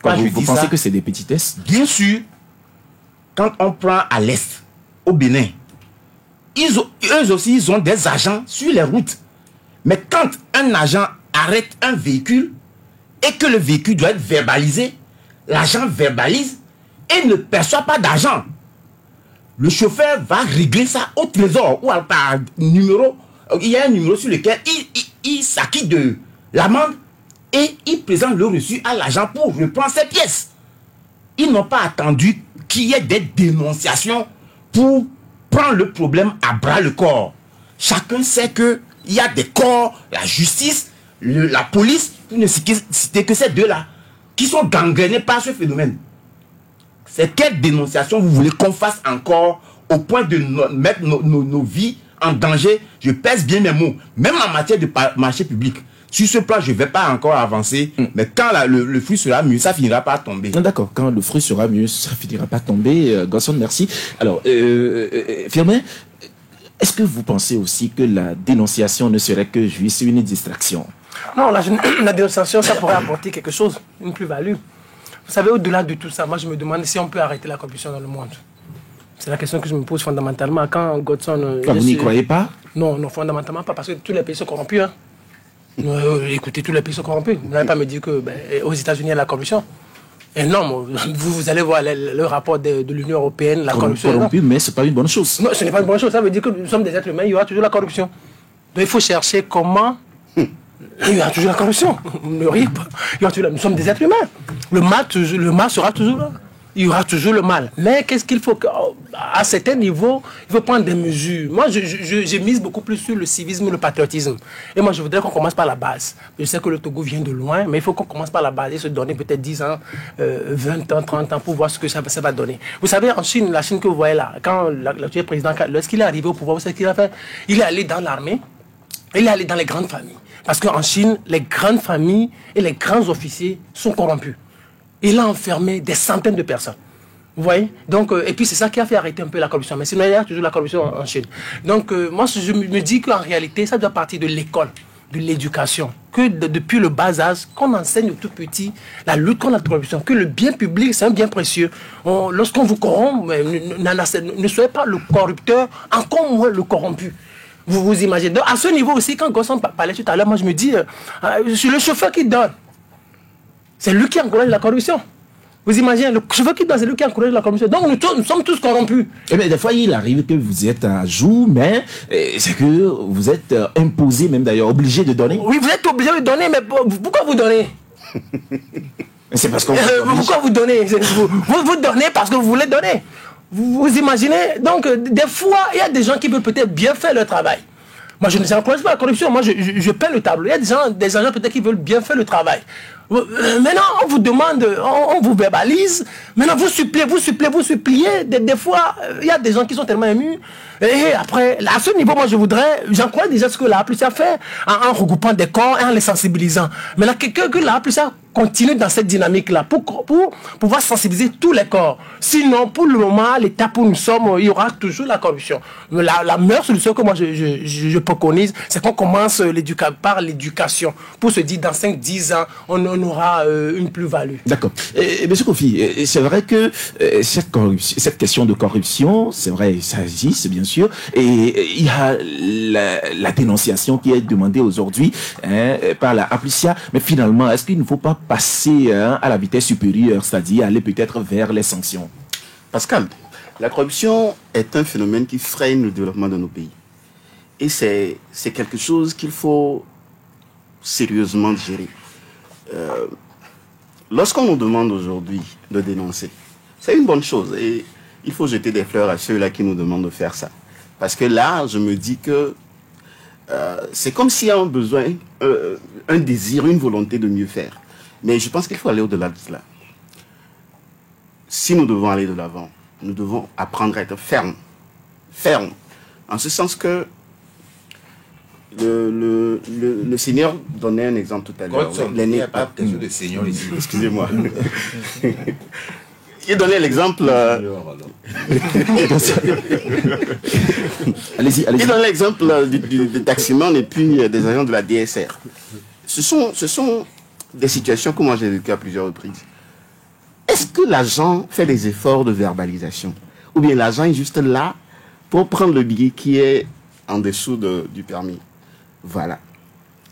Vous pensez que c'est des petitesses? Bien sûr, quand on prend à l'Est, au Bénin, eux aussi, ils ont des agents sur les routes. Mais quand un agent arrête un véhicule et que le véhicule doit être verbalisé, l'agent verbalise et ne perçoit pas d'argent. Le chauffeur va régler ça au trésor ou par numéro. Il y a un numéro sur lequel il s'acquitte de l'amende et il présente le reçu à l'agent pour reprendre ses pièces. Ils n'ont pas attendu qu'il y ait des dénonciations pour prendre le problème à bras le corps. Chacun sait qu'il y a des corps, la justice, la police, pour ne citer que ces deux-là, qui sont gangrénés par ce phénomène. C'est quelle dénonciation vous voulez qu'on fasse encore au point de mettre nos vies en danger? Je pèse bien mes mots, même en matière de marché public. Sur ce plan, je ne vais pas encore avancer, mais quand le fruit sera mûr, ça finira par tomber. D'accord, quand le fruit sera mûr, ça finira par tomber. Godson, merci. Alors, Firmin, est-ce que vous pensez aussi que la dénonciation ne serait que juste une distraction? Non, la dénonciation, ça pourrait apporter quelque chose, une plus-value. Vous savez, au-delà de tout ça, moi je me demande si on peut arrêter la corruption dans le monde. C'est la question que je me pose fondamentalement. Quand Godson... Vous n'y croyez pas? Non, fondamentalement pas, parce que tous les pays sont corrompus. Hein. Écoutez, tous les pays sont corrompus. Vous n'allez pas me dire que aux États-Unis, il y a la corruption. Et non, vous allez voir le rapport de l'Union européenne, la corruption. Corrompu, mais ce n'est pas une bonne chose. Non, ce n'est pas une bonne chose. Ça veut dire que nous sommes des êtres humains, il y aura toujours la corruption. Donc il faut chercher comment... Il y aura toujours la corruption. Ne riez pas. Nous sommes des êtres humains. Le mal sera toujours là. Il y aura toujours le mal. Mais qu'est-ce qu'il faut à certains niveaux, il faut prendre des mesures. Moi, je mise beaucoup plus sur le civisme et le patriotisme. Et moi, je voudrais qu'on commence par la base. Je sais que le Togo vient de loin, mais il faut qu'on commence par la base et se donner peut-être 10 ans, 20 ans, 30 ans pour voir ce que ça va donner. Vous savez, en Chine, la Chine que vous voyez là, quand l'actuel président, lorsqu'il est arrivé au pouvoir, vous savez ce qu'il a fait? Il est allé dans l'armée, il est allé dans les grandes familles. Parce qu'en Chine, les grandes familles et les grands officiers sont corrompus. Il a enfermé des centaines de personnes. Vous voyez? Donc, et puis c'est ça qui a fait arrêter un peu la corruption. Mais sinon, il y a toujours la corruption en Chine. Donc, moi, je me dis qu'en réalité, ça doit partir de l'école, de l'éducation. Que depuis le bas âge, qu'on enseigne aux tout petits la lutte contre la corruption. Que le bien public, c'est un bien précieux. Lorsqu'on vous corrompt, ne soyez pas le corrupteur, encore moins le corrompu. Vous vous imaginez. Donc, à ce niveau aussi, quand Godson parlait tout à l'heure, moi je me dis, c'est le chauffeur qui donne. C'est lui qui encourage la corruption. Vous imaginez, le chauffeur qui donne, c'est lui qui encourage la corruption. Donc nous sommes tous corrompus. Eh bien, des fois, il arrive que vous êtes à jour, mais c'est que vous êtes imposé, même d'ailleurs, obligé de donner. Oui, vous êtes obligé de donner, mais pourquoi vous donnez? C'est parce qu'on pourquoi vous donnez? Vous donnez parce que vous voulez donner. Vous imaginez? Donc, des fois, il y a des gens qui veulent peut-être bien faire leur travail. Moi, je ne n'encourage pas la corruption. Moi, je peins le tableau. Il y a des agents peut-être qui veulent bien faire le travail. Maintenant, on vous demande, on vous verbalise. Maintenant, vous suppliez. Des fois, il y a des gens qui sont tellement émus. Et après, à ce niveau, moi, j'encourage déjà ce que la APLUSA fait en regroupant des corps et en les sensibilisant. Maintenant, que la APLUSA continue dans cette dynamique-là pour pouvoir sensibiliser tous les corps. Sinon, pour le moment, l'état où nous sommes, il y aura toujours la corruption. La meilleure solution que moi, je préconise, c'est qu'on commence par l'éducation pour se dire, dans 5-10 ans, on aura une plus-value. D'accord. Monsieur Kofi, c'est vrai que cette question de corruption, c'est vrai, ça existe, bien sûr, et il y a la dénonciation qui est demandée aujourd'hui par la APLUSA, mais finalement, est-ce qu'il ne faut pas passer à la vitesse supérieure, c'est-à-dire aller peut-être vers les sanctions? Pascal, la corruption est un phénomène qui freine le développement de nos pays. Et c'est quelque chose qu'il faut sérieusement gérer. Lorsqu'on nous demande aujourd'hui de dénoncer, c'est une bonne chose. Et il faut jeter des fleurs à ceux-là qui nous demandent de faire ça. Parce que là, je me dis que c'est comme s'il y a un besoin, un désir, une volonté de mieux faire. Mais je pense qu'il faut aller au-delà de cela. Si nous devons aller de l'avant, nous devons apprendre à être fermes. Fermes. En ce sens que le Seigneur donnait un exemple tout à l'heure. Il n'y a pas question de Seigneur ici. Excusez-moi. Il donnait l'exemple. Allez-y. Il donnait l'exemple du taximan et puis des agents de la DSR. Ce sont des situations que moi j'ai vécues à plusieurs reprises. Est-ce que l'agent fait des efforts de verbalisation? Ou bien l'agent est juste là pour prendre le billet qui est en dessous du permis? Voilà.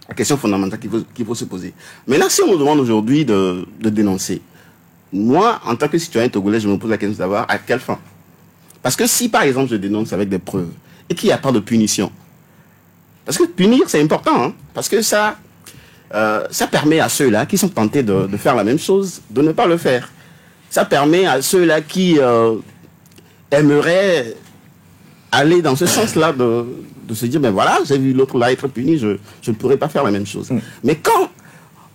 La question fondamentale qu'il faut se poser. Maintenant, si on me demande aujourd'hui de dénoncer, moi, en tant que citoyen togolais, je me pose la question de savoir à quelle fin. Parce que si, par exemple, je dénonce avec des preuves et qu'il n'y a pas de punition, parce que punir, c'est important, hein, parce que ça permet à ceux-là qui sont tentés de faire la même chose de ne pas le faire. Ça permet à ceux-là qui aimeraient aller dans ce sens-là de se dire, ben voilà, j'ai vu l'autre là être puni, je ne pourrais pas faire la même chose. Mais quand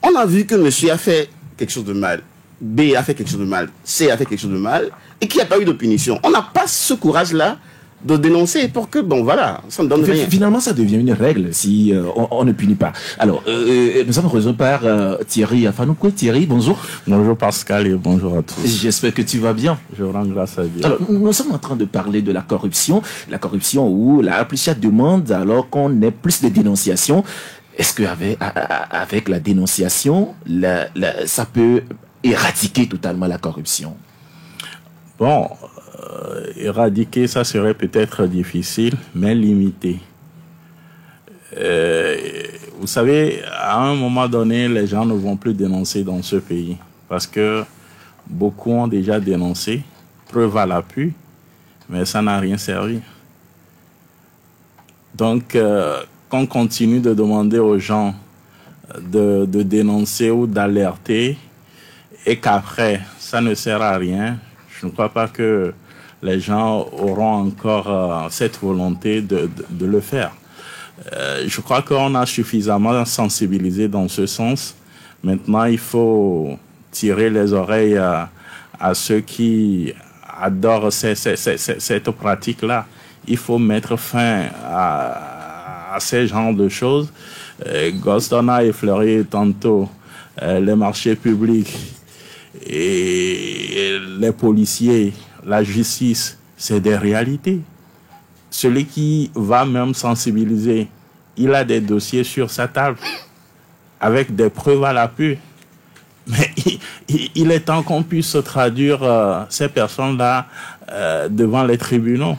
on a vu que monsieur a fait quelque chose de mal, B a fait quelque chose de mal, C a fait quelque chose de mal, et qu'il n'y a pas eu de punition, on n'a pas ce courage-là de dénoncer pour que, bon voilà, ça ne donne rien. Finalement, ça devient une règle si on ne punit pas. Alors, nous sommes rejoints par Thierry Afanoukou. Thierry, bonjour. Bonjour Pascal et bonjour à tous. J'espère que tu vas bien. Je rends grâce à Dieu. Alors, nous sommes en train de parler de la corruption où la Applicia demande alors qu'on ait plus de dénonciations. Est-ce qu'avec la dénonciation, ça peut éradiquer totalement la corruption? Bon, éradiquer, ça serait peut-être difficile, mais limiter. Vous savez, à un moment donné, les gens ne vont plus dénoncer dans ce pays parce que beaucoup ont déjà dénoncé, preuve à l'appui, mais ça n'a rien servi. Donc, qu'on continue de demander aux gens de dénoncer ou d'alerter et qu'après, ça ne sert à rien, je ne crois pas que les gens auront encore cette volonté de le faire. Je crois qu'on a suffisamment sensibilisé dans ce sens. Maintenant, il faut tirer les oreilles à ceux qui adorent cette pratique-là. Il faut mettre fin à ces genres de choses. Goston a effleuré tantôt les marchés publics et les policiers, la justice, c'est des réalités. Celui qui va même sensibiliser, il a des dossiers sur sa table avec des preuves à l'appui. Mais il est temps qu'on puisse traduire ces personnes-là devant les tribunaux.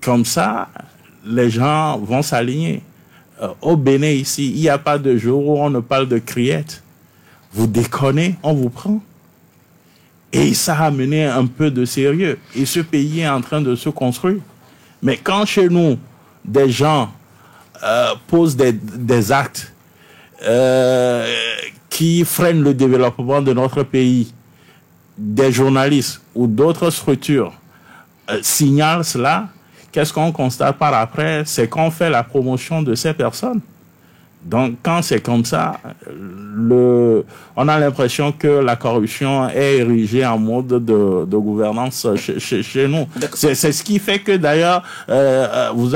Comme ça, les gens vont s'aligner. Au Bénin, ici, il n'y a pas de jour où on ne parle de criette. Vous déconnez, on vous prend. Et ça a amené un peu de sérieux. Et ce pays est en train de se construire. Mais quand chez nous, des gens posent des actes qui freinent le développement de notre pays, des journalistes ou d'autres structures signalent cela, qu'est-ce qu'on constate par après? C'est qu'on fait la promotion de ces personnes. Donc, quand c'est comme ça, on a l'impression que la corruption est érigée en mode de gouvernance chez nous. C'est ce qui fait que d'ailleurs, vous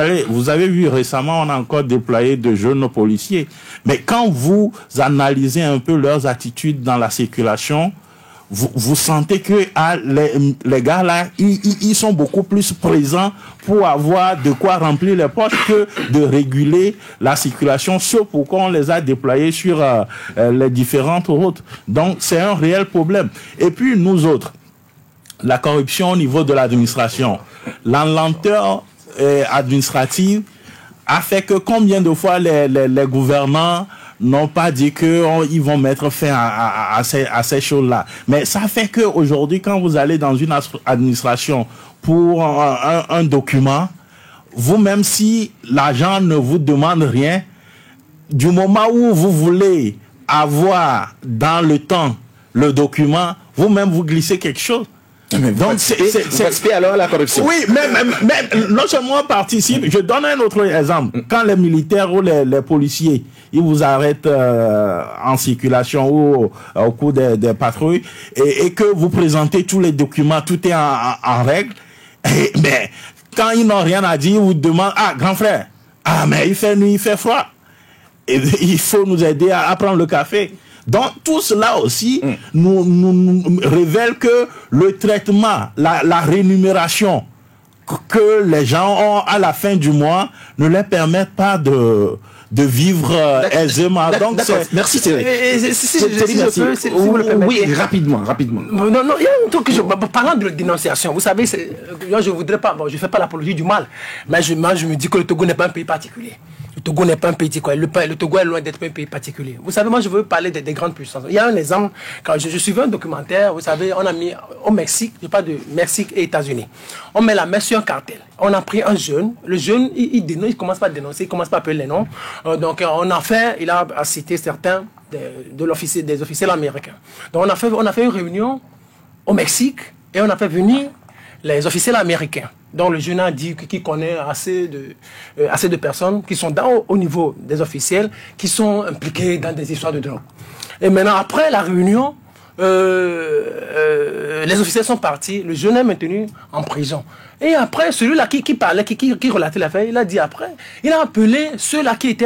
avez vu récemment, on a encore déployé de jeunes policiers. Mais quand vous analysez un peu leurs attitudes dans la circulation, vous sentez que les gars là, ils sont beaucoup plus présents pour avoir de quoi remplir les poches que de réguler la circulation, ce pourquoi on les a déployés sur les différentes routes. Donc c'est un réel problème. Et puis nous autres, la corruption au niveau de l'administration, la lenteur administrative a fait que combien de fois les gouvernants n'ont pas dit qu'ils vont mettre fin à ces choses-là. Mais ça fait qu'aujourd'hui, quand vous allez dans une administration pour un document, vous-même, si l'agent ne vous demande rien, du moment où vous voulez avoir dans le temps le document, vous-même, vous glissez quelque chose. Donc, c'est alors la corruption. Oui, mais non seulement participe. Je donne un autre exemple. Quand les militaires ou les policiers, ils vous arrêtent en circulation ou au cours des patrouilles et que vous présentez tous les documents, tout est en règle. Mais quand ils n'ont rien à dire, ils vous demandent, grand frère, mais il fait nuit, il fait froid. Et il faut nous aider à prendre le café. Donc tout cela aussi nous révèle que le traitement, la rémunération que les gens ont à la fin du mois ne leur permettent pas de vivre aisément. Donc merci Thierry. Si vous le permettez. Oui, rapidement. Non, il y a un truc que parlant de dénonciation, vous savez, moi je voudrais pas, je fais pas l'apologie du mal, mais moi je me dis que le Togo n'est pas un pays particulier. Le Togo n'est pas un pays, le Togo est loin d'être un pays particulier. Vous savez, moi je veux parler des grandes puissances. Il y a un exemple, quand je suivais un documentaire, vous savez, on a mis au Mexique, je parle de Mexique et États-Unis, on met la main sur un cartel. On a pris un jeune, le jeune, il commence pas à dénoncer, il commence pas à appeler les noms. Donc il a cité certains des officiels américains. Donc on a fait une réunion au Mexique et on a fait venir les officiels américains. Donc le jeune a dit qu'il connaît assez de personnes qui sont au niveau des officiels, qui sont impliqués dans des histoires de drogue. Et maintenant, après la réunion, les officiels sont partis, le jeune est maintenu en prison. Et après, celui-là qui parlait, qui relatait l'affaire, il a dit après, il a appelé ceux-là qui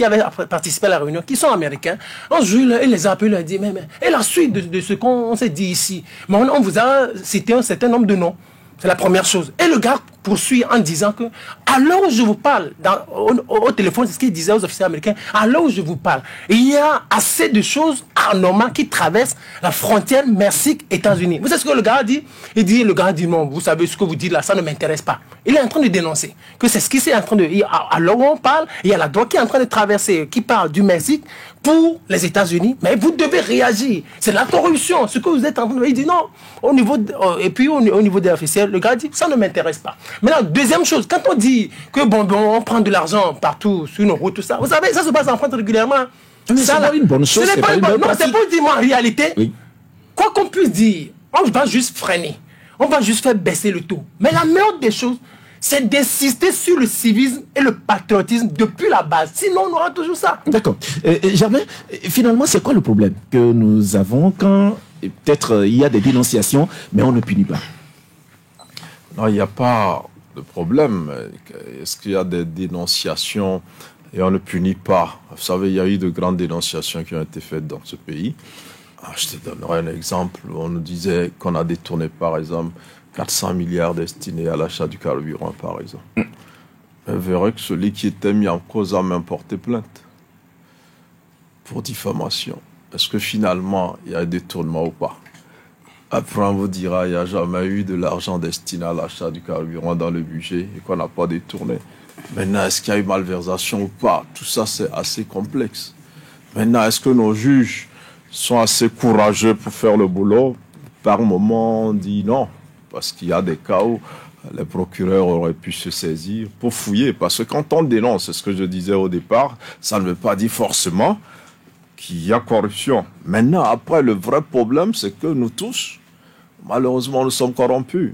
avaient participé à la réunion, qui sont américains. Un jour, il les a appelés, il a dit, mais et la suite de ce qu'on s'est dit ici, mais on vous a cité un certain nombre de noms. C'est la première chose. Et le gars poursuit en disant que, à l'heure où je vous parle, au téléphone, c'est ce qu'il disait aux officiers américains, à l'heure où je vous parle, il y a assez de choses anormales qui traversent la frontière Mexique-États-Unis. Vous savez ce que le gars a dit? Le gars a dit non, vous savez ce que vous dites là, ça ne m'intéresse pas. Il est en train de dénoncer que c'est ce qui est en train de... À l'heure où on parle, il y a la drogue qui est en train de traverser, qui parle du Mexique pour les États-Unis, mais vous devez réagir. C'est la corruption, ce que vous êtes en train de... Il dit non, au niveau des officiels, le gars dit ça ne m'intéresse pas. Maintenant, deuxième chose, quand on dit que on prend de l'argent partout sur nos routes, tout ça, vous savez, ça se passe en France régulièrement. Mais c'est pas une bonne chose, c'est pas une bonne pratique. Non, c'est pour dire, moi, en réalité, oui. Quoi qu'on puisse dire, on va juste freiner, on va juste faire baisser le taux. Mais la meilleure des choses, c'est d'insister sur le civisme et le patriotisme depuis la base. Sinon, on aura toujours ça. D'accord. Germain, finalement, c'est quoi le problème que nous avons quand peut-être il y a des dénonciations, mais on ne punit pas? Non, il n'y a pas de problème. Est-ce qu'il y a des dénonciations et on ne punit pas? Vous savez, il y a eu de grandes dénonciations qui ont été faites dans ce pays. Je te donnerai un exemple. On nous disait qu'on a détourné, par exemple, 400 milliards destinés à l'achat du carburant, par exemple. On verrait que celui qui était mis en cause a même porté plainte pour diffamation. Est-ce que finalement, il y a un détournement ou pas? Après, on vous dira qu'il n'y a jamais eu de l'argent destiné à l'achat du carburant dans le budget et qu'on n'a pas détourné. Maintenant, est-ce qu'il y a eu malversation ou pas? Tout ça, c'est assez complexe. Maintenant, est-ce que nos juges sont assez courageux pour faire le boulot? Par moment, on dit non. Parce qu'il y a des cas où les procureurs auraient pu se saisir pour fouiller. Parce que quand on dénonce, c'est ce que je disais au départ, ça ne veut pas dire forcément qu'il y a corruption. Maintenant, après, le vrai problème, c'est que nous tous, malheureusement, nous sommes corrompus.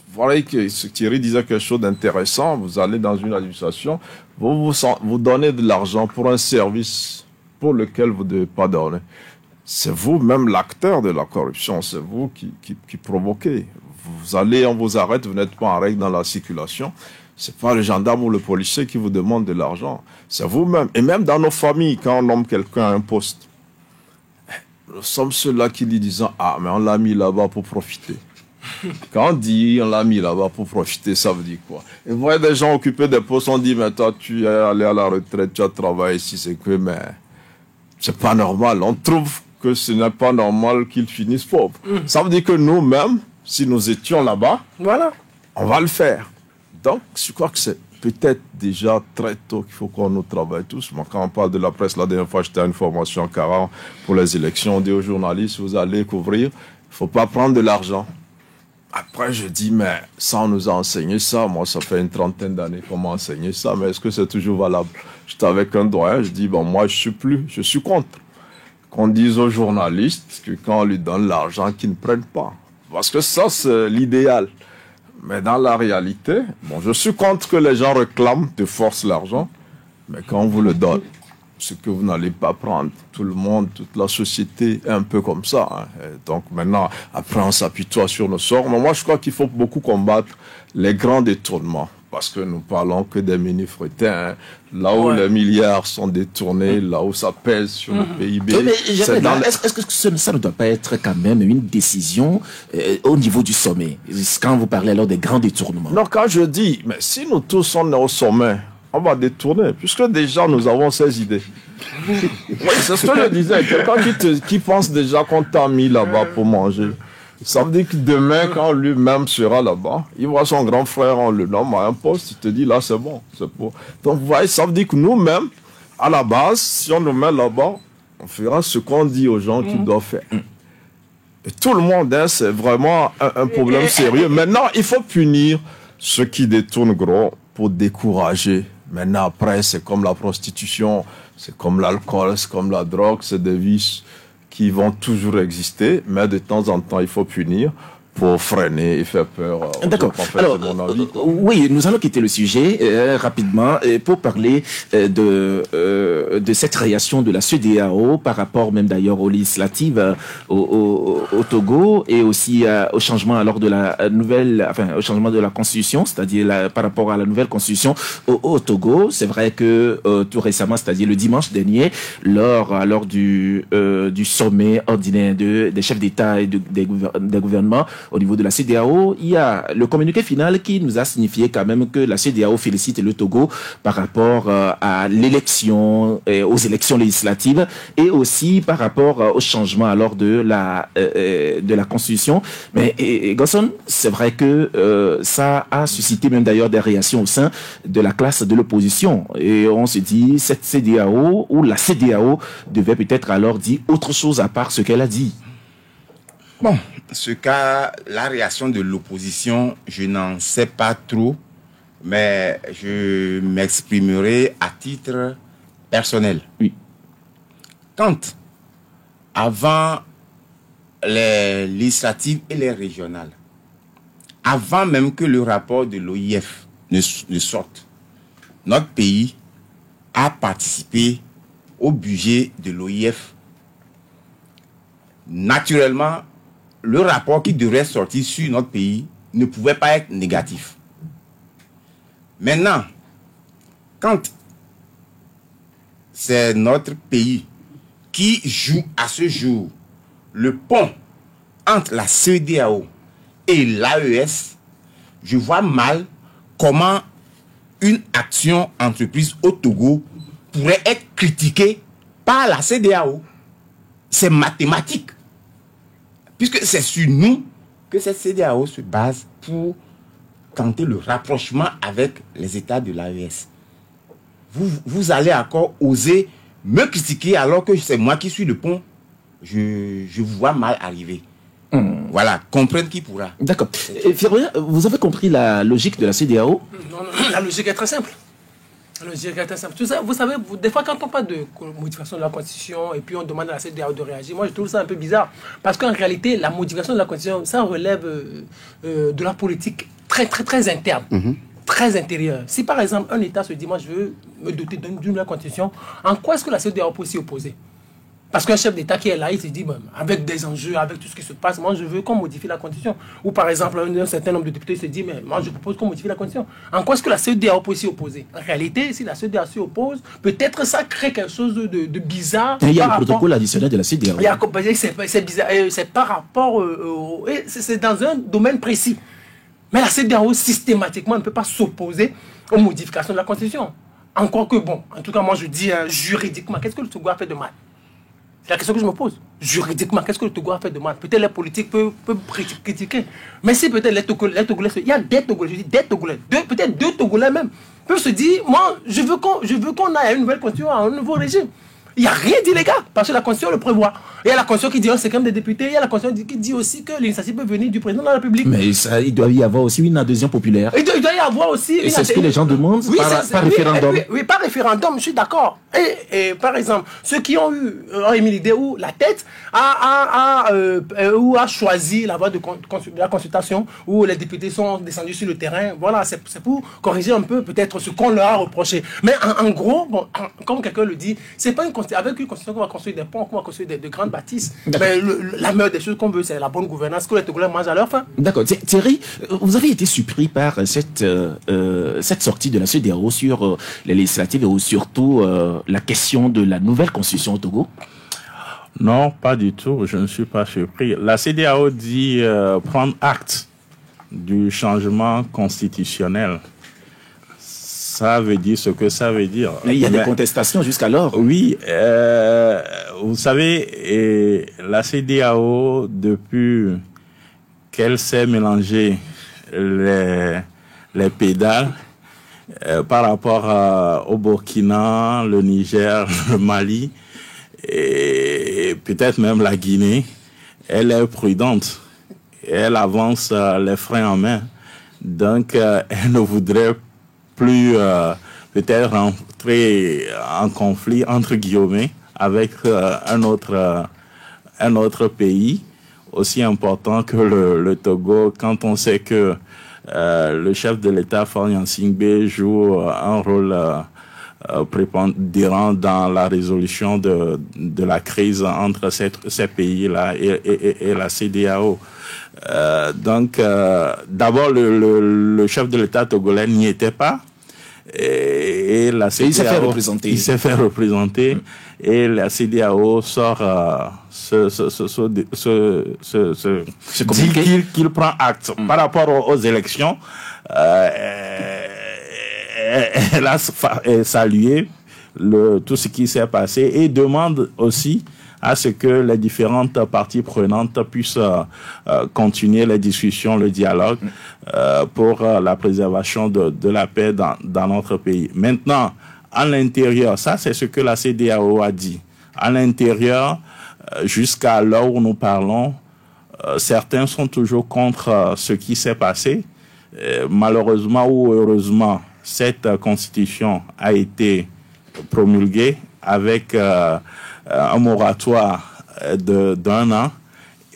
Vous voyez que Thierry disait quelque chose d'intéressant. Vous allez dans une administration, vous donnez de l'argent pour un service pour lequel vous ne devez pas donner. C'est vous-même l'acteur de la corruption, c'est vous qui provoquez. Vous allez, on vous arrête, vous n'êtes pas en règle dans la circulation. Ce n'est pas le gendarme ou le policier qui vous demande de l'argent. C'est vous-même. Et même dans nos familles, quand on nomme quelqu'un à un poste, nous sommes ceux-là qui lui disent « Ah, mais on l'a mis là-bas pour profiter ». Quand on dit « on l'a mis là-bas pour profiter », ça veut dire quoi? Et vous voyez des gens occupés des postes, on dit « mais toi, tu es allé à la retraite, tu as travaillé ici, c'est que, mais c'est pas normal ». On trouve que ce n'est pas normal qu'ils finissent pauvres. Ça veut dire que nous-mêmes, si nous étions là-bas, voilà, on va le faire. Donc, je crois que c'est peut-être déjà très tôt qu'il faut qu'on nous travaille tous. Moi, quand on parle de la presse, la dernière fois, j'étais à une formation en 40 pour les élections. On dit aux journalistes, vous allez couvrir, il ne faut pas prendre de l'argent. Après, je dis, mais ça, on nous a enseigné ça. Moi, ça fait une trentaine d'années qu'on m'a enseigné ça, mais est-ce que c'est toujours valable? J'étais avec un doyen, je dis, bon, moi, je suis contre. Qu'on dise aux journalistes que quand on lui donne l'argent, qu'ils ne prennent pas. Parce que ça, c'est l'idéal. Mais dans la réalité, bon, je suis contre que les gens réclament de force l'argent, mais quand on vous le donne, ce que vous n'allez pas prendre, tout le monde, toute la société est un peu comme ça. Hein. Donc maintenant, après, on s'apitoie sur nos sorts. Mais moi, je crois qu'il faut beaucoup combattre les grands détournements. parce que nous parlons que des mini-frettins, hein. Là où les milliards sont détournés, là où ça pèse sur le PIB. Mais est-ce que ça ne doit pas être quand même une décision au niveau du sommet, quand vous parlez alors des grands détournements? Non, quand je dis, mais si nous tous on est au sommet, on va détourner, puisque déjà nous avons ces idées. Oui, c'est ce que je disais, quelqu'un qui pense déjà qu'on t'a mis là-bas pour manger. Ça veut dire que demain, quand lui-même sera là-bas, il voit son grand frère, on le nomme à un poste, il te dit là c'est bon, c'est pour. Donc vous voyez, ça veut dire que nous-mêmes, à la base, si on nous met là-bas, on fera ce qu'on dit aux gens qu'ils doivent faire. Et tout le monde, hein, c'est vraiment un problème sérieux. Maintenant, il faut punir ceux qui détournent gros pour décourager. Maintenant, après, c'est comme la prostitution, c'est comme l'alcool, c'est comme la drogue, c'est des vices qui vont toujours exister, mais de temps en temps, il faut punir pour freiner et faire peur. D'accord. Alors, oui, nous allons quitter le sujet rapidement pour parler de cette création de la CEDEAO par rapport même d'ailleurs aux législatives au Togo et aussi au changement alors de la nouvelle, au changement de la constitution, c'est-à-dire par rapport à la nouvelle constitution au Togo. C'est vrai que tout récemment, c'est-à-dire le dimanche dernier, lors du sommet ordinaire des chefs d'État et des gouvernements au niveau de la CEDEAO, il y a le communiqué final qui nous a signifié quand même que la CEDEAO félicite le Togo par rapport à l'élection, aux élections législatives et aussi par rapport au changement alors de la Constitution. Mais Gosson, c'est vrai que ça a suscité même d'ailleurs des réactions au sein de la classe de l'opposition. Et on se dit, cette CEDEAO ou la CEDEAO devait peut-être alors dire autre chose à part ce qu'elle a dit. Bon, la réaction de l'opposition, je n'en sais pas trop, mais je m'exprimerai à titre personnel. Oui. Quand, avant les législatives et les régionales, avant même que le rapport de l'OIF ne sorte, notre pays a participé au budget de l'OIF. Naturellement, le rapport qui devrait sortir sur notre pays ne pouvait pas être négatif. Maintenant, quand c'est notre pays qui joue à ce jour le pont entre la CEDEAO et l'AES, je vois mal comment une action entreprise au Togo pourrait être critiquée par la CEDEAO. C'est mathématique. Puisque c'est sur nous que cette CEDEAO se base pour tenter le rapprochement avec les États de l'AES. Vous allez encore oser me critiquer alors que c'est moi qui suis le pont. Je vous vois mal arriver. Voilà, comprendre qui pourra. D'accord. Ferroya, vous avez compris la logique de la CEDEAO? Non, la logique est très simple. Tout ça, vous savez, des fois quand on parle de modification de la Constitution et puis on demande à la CEDEAO de réagir, moi je trouve ça un peu bizarre. Parce qu'en réalité, la modification de la Constitution, ça relève de la politique très interne, très intérieure. Si par exemple un État se dit, moi je veux me doter d'une nouvelle Constitution, en quoi est-ce que la CEDEAO peut s'y opposer? Parce qu'un chef d'État qui est là, il se dit, avec des enjeux, avec tout ce qui se passe, moi je veux qu'on modifie la Constitution. Ou par exemple, un certain nombre de députés se dit, mais moi je propose qu'on modifie la Constitution. En quoi est-ce que la CEDEAO peut s'y opposer? En réalité, si la CEDEAO s'y oppose, peut-être ça crée quelque chose de bizarre. Il y a le protocole additionnel de la CEDEAO. C'est bizarre, c'est par rapport, c'est dans un domaine précis. Mais la CEDEAO systématiquement ne peut pas s'opposer aux modifications de la Constitution. Encore que bon, en tout cas moi je dis juridiquement, qu'est-ce que le Togo a fait de mal? C'est la question que je me pose. Juridiquement, qu'est-ce que le Togo a fait de mal? Peut-être les politiques peuvent critiquer. Mais si peut-être les Togolais, il y a des Togolais, je dis des Togolais, peut-être deux Togolais même, peuvent se dire, moi, je veux qu'on aille à une nouvelle constitution, à un nouveau régime. Il n'y a rien d'illégal, parce que la Constitution le prévoit. Il y a la Constitution qui dit un cinquième des députés, il y a la Constitution qui dit aussi que l'initiative peut venir du président de la République. Mais il doit y avoir aussi une adhésion populaire. Il doit y avoir aussi... Et c'est ce que les gens demandent par référendum. Oui, par référendum. référendum, je suis d'accord. Et par exemple, ceux qui ont émis l'idée où la tête a choisi la voie de la consultation, où les députés sont descendus sur le terrain. Voilà, c'est pour corriger un peu peut-être ce qu'on leur a reproché. Mais en gros, bon, comme quelqu'un le dit, c'est pas avec une constitution qu'on va construire des ponts, qu'on va construire de grandes bâtisses. Mais la meilleure des choses qu'on veut, c'est la bonne gouvernance, que les Togolais mangent à leur faim. D'accord. Thierry, vous avez été surpris par cette sortie de la CEDEAO sur les législatives et surtout la question de la nouvelle constitution au Togo? Non, pas du tout. Je ne suis pas surpris. La CEDEAO dit prendre acte du changement constitutionnel. Ça veut dire ce que ça veut dire. Mais il y a des contestations jusqu'alors. Oui. Vous savez, la CEDEAO, depuis qu'elle s'est mélangée les pédales par rapport au Burkina, le Niger, le Mali, et peut-être même la Guinée, elle est prudente. Elle avance les freins en main. Donc, elle ne voudrait plus peut-être rentrer en conflit, entre guillemets, avec un autre pays aussi important que le Togo, quand on sait que le chef de l'État, Faure Gnassingbé, joue un rôle prépondérant dans la résolution de la crise entre ces pays-là et la CEDEAO. Donc, d'abord, le chef de l'État togolais n'y était pas. Et la CEDEAO, il s'est fait représenter. Et la CEDEAO sort dit qu'il prend acte par rapport aux élections. Elle a salué tout ce qui s'est passé et demande aussi à ce que les différentes parties prenantes puissent continuer les discussions, le dialogue pour la préservation de la paix dans notre pays. Maintenant, à l'intérieur, ça c'est ce que la CEDEAO a dit. À l'intérieur, jusqu'à l'heure où nous parlons, certains sont toujours contre ce qui s'est passé. Malheureusement ou heureusement, cette constitution a été promulguée avec un moratoire d'un an.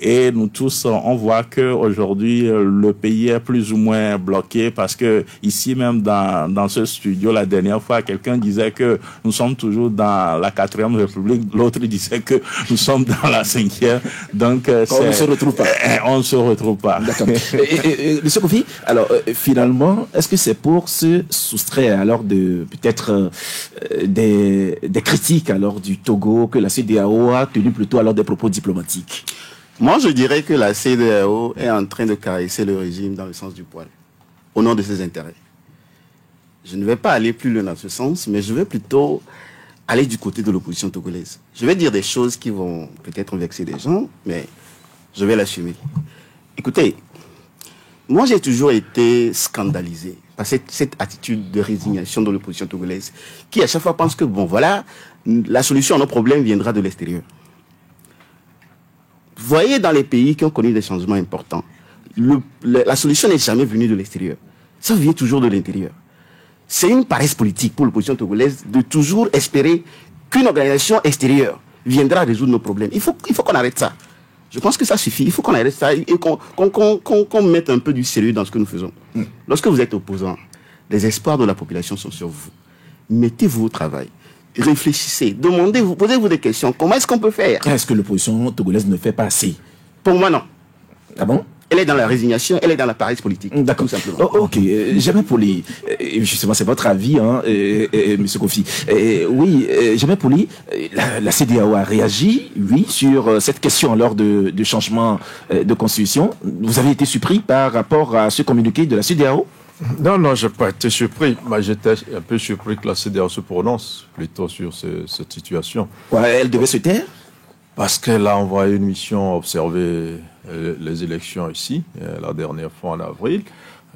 Et nous tous, on voit que aujourd'hui le pays est plus ou moins bloqué parce que ici même dans ce studio, la dernière fois, quelqu'un disait que nous sommes toujours dans la 4e République, l'autre disait que nous sommes dans la 5e. Donc on ne se retrouve pas. On ne se retrouve pas. D'accord. Monsieur Kofi, alors finalement, est-ce que c'est pour se soustraire alors de peut-être des critiques alors du Togo que la CEDEAO a tenu plutôt alors des propos diplomatiques? Moi, je dirais que la CEDEAO est en train de caresser le régime dans le sens du poil, au nom de ses intérêts. Je ne vais pas aller plus loin dans ce sens, mais je vais plutôt aller du côté de l'opposition togolaise. Je vais dire des choses qui vont peut-être vexer des gens, mais je vais l'assumer. Écoutez, moi j'ai toujours été scandalisé par cette attitude de résignation de l'opposition togolaise, qui à chaque fois pense que, bon voilà, la solution à nos problèmes viendra de l'extérieur. Vous voyez, dans les pays qui ont connu des changements importants, la solution n'est jamais venue de l'extérieur. Ça vient toujours de l'intérieur. C'est une paresse politique pour l'opposition togolaise de toujours espérer qu'une organisation extérieure viendra résoudre nos problèmes. Il faut qu'on arrête ça. Je pense que ça suffit. Il faut qu'on arrête ça et qu'on mette un peu du sérieux dans ce que nous faisons. Lorsque vous êtes opposant, les espoirs de la population sont sur vous. Mettez-vous au travail. Réfléchissez, demandez-vous, posez-vous des questions. Comment est-ce qu'on peut faire? Est-ce que l'opposition togolaise ne fait pas assez? Pour moi, non. Ah bon? Elle est dans la résignation, elle est dans la paresse politique. D'accord, tout simplement. Oh, ok, jamais Poli. Justement, c'est votre avis, hein, Monsieur Kofi. Oui, jamais Poli. La CEDEAO a réagi, oui, sur cette question lors de changement de constitution. Vous avez été surpris par rapport à ce communiqué de la CEDEAO? Non, je n'ai pas été surpris. Mais j'étais un peu surpris que la CEDEAO se prononce plutôt sur cette situation. Ouais, elle devait se taire? Parce qu'elle a envoyé une mission observer les élections ici, la dernière fois en avril,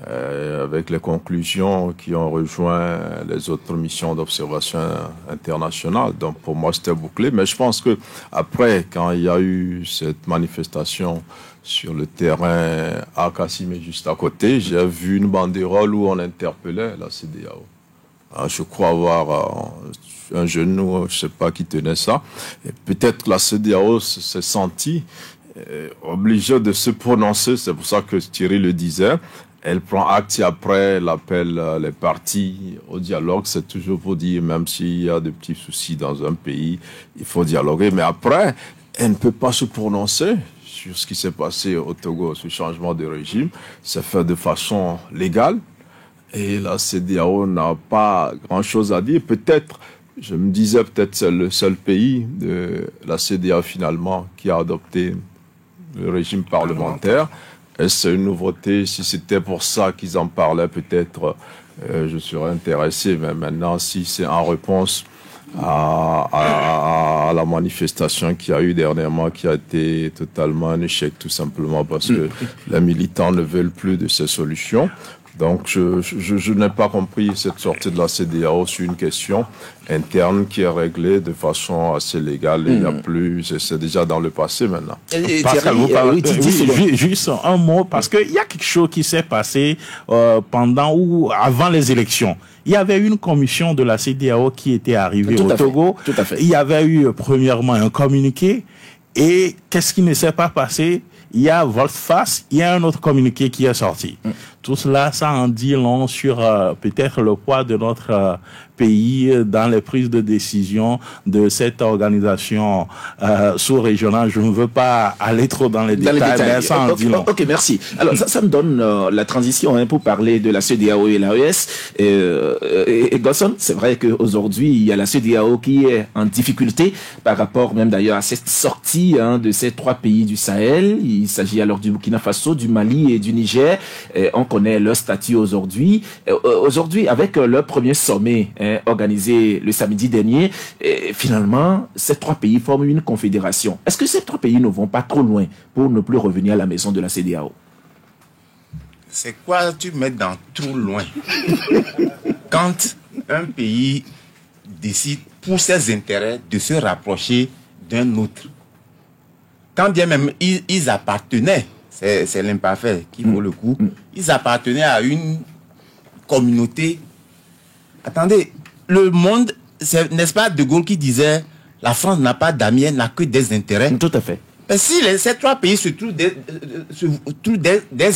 avec les conclusions qui ont rejoint les autres missions d'observation internationale. Donc pour moi, c'était bouclé. Mais je pense que après, quand il y a eu cette manifestation sur le terrain à Kassimé, juste à côté, j'ai vu une banderole où on interpellait la CEDEAO Je crois avoir un genou, je ne sais pas qui tenait ça. Et peut-être que la CEDEAO s'est sentie obligée de se prononcer. C'est pour ça que Thierry le disait. Elle prend acte et après elle appelle les parties au dialogue. C'est toujours pour dire, même s'il y a des petits soucis dans un pays, il faut dialoguer. Mais après, elle ne peut pas se prononcer sur ce qui s'est passé au Togo, ce changement de régime. C'est fait de façon légale. Et la CEDEAO n'a pas grand-chose à dire. Peut-être, je me disais, peut-être c'est le seul pays de la CEDEAO finalement qui a adopté le régime parlementaire. Est-ce une nouveauté? Si c'était pour ça qu'ils en parlaient, peut-être je serais intéressé. Mais maintenant, si c'est en réponse à la manifestation qu'il y a eu dernièrement, qui a été totalement un échec, tout simplement parce que les militants ne veulent plus de ces solutions. Donc, je n'ai pas compris cette sortie de la CEDEAO sur une question interne qui est réglée de façon assez légale. Il n'y a plus, c'est déjà dans le passé maintenant. Pascal, juste un mot, parce qu'il y a quelque chose qui s'est passé pendant ou avant les élections. Il y avait une commission de la CEDEAO qui était arrivée au Togo. Tout à fait. Il y avait eu premièrement un communiqué. Et qu'est-ce qui ne s'est pas passé? Il y a volte-face, il y a un autre communiqué qui est sorti. Tout cela, ça en dit long sur peut-être le poids de notre pays dans les prises de décision de cette organisation sous-régionale. Je ne veux pas aller trop dans les détails, mais ça en dit long. Ok, merci. Alors, ça me donne la transition pour parler de la CEDEAO et l'AES. Et Gosson, c'est vrai qu'aujourd'hui, il y a la CEDEAO qui est en difficulté par rapport même d'ailleurs à cette sortie de ces 3 pays du Sahel. Il s'agit alors du Burkina Faso, du Mali et du Niger. On connaît leur statut aujourd'hui. Aujourd'hui, avec leur premier sommet organisé le samedi dernier, finalement, ces 3 pays forment une confédération. Est-ce que ces 3 pays ne vont pas trop loin pour ne plus revenir à la maison de la CEDEAO? C'est quoi tu mets dans trop loin? Quand un pays décide pour ses intérêts de se rapprocher d'un autre, quand bien même ils appartenaient, c'est l'imparfait qui vaut le coup, ils appartenaient à une communauté. Attendez, le monde, n'est-ce pas De Gaulle qui disait la France n'a pas d'amis, elle n'a que des intérêts? Tout à fait. Mais si ces 3 pays se trouvent des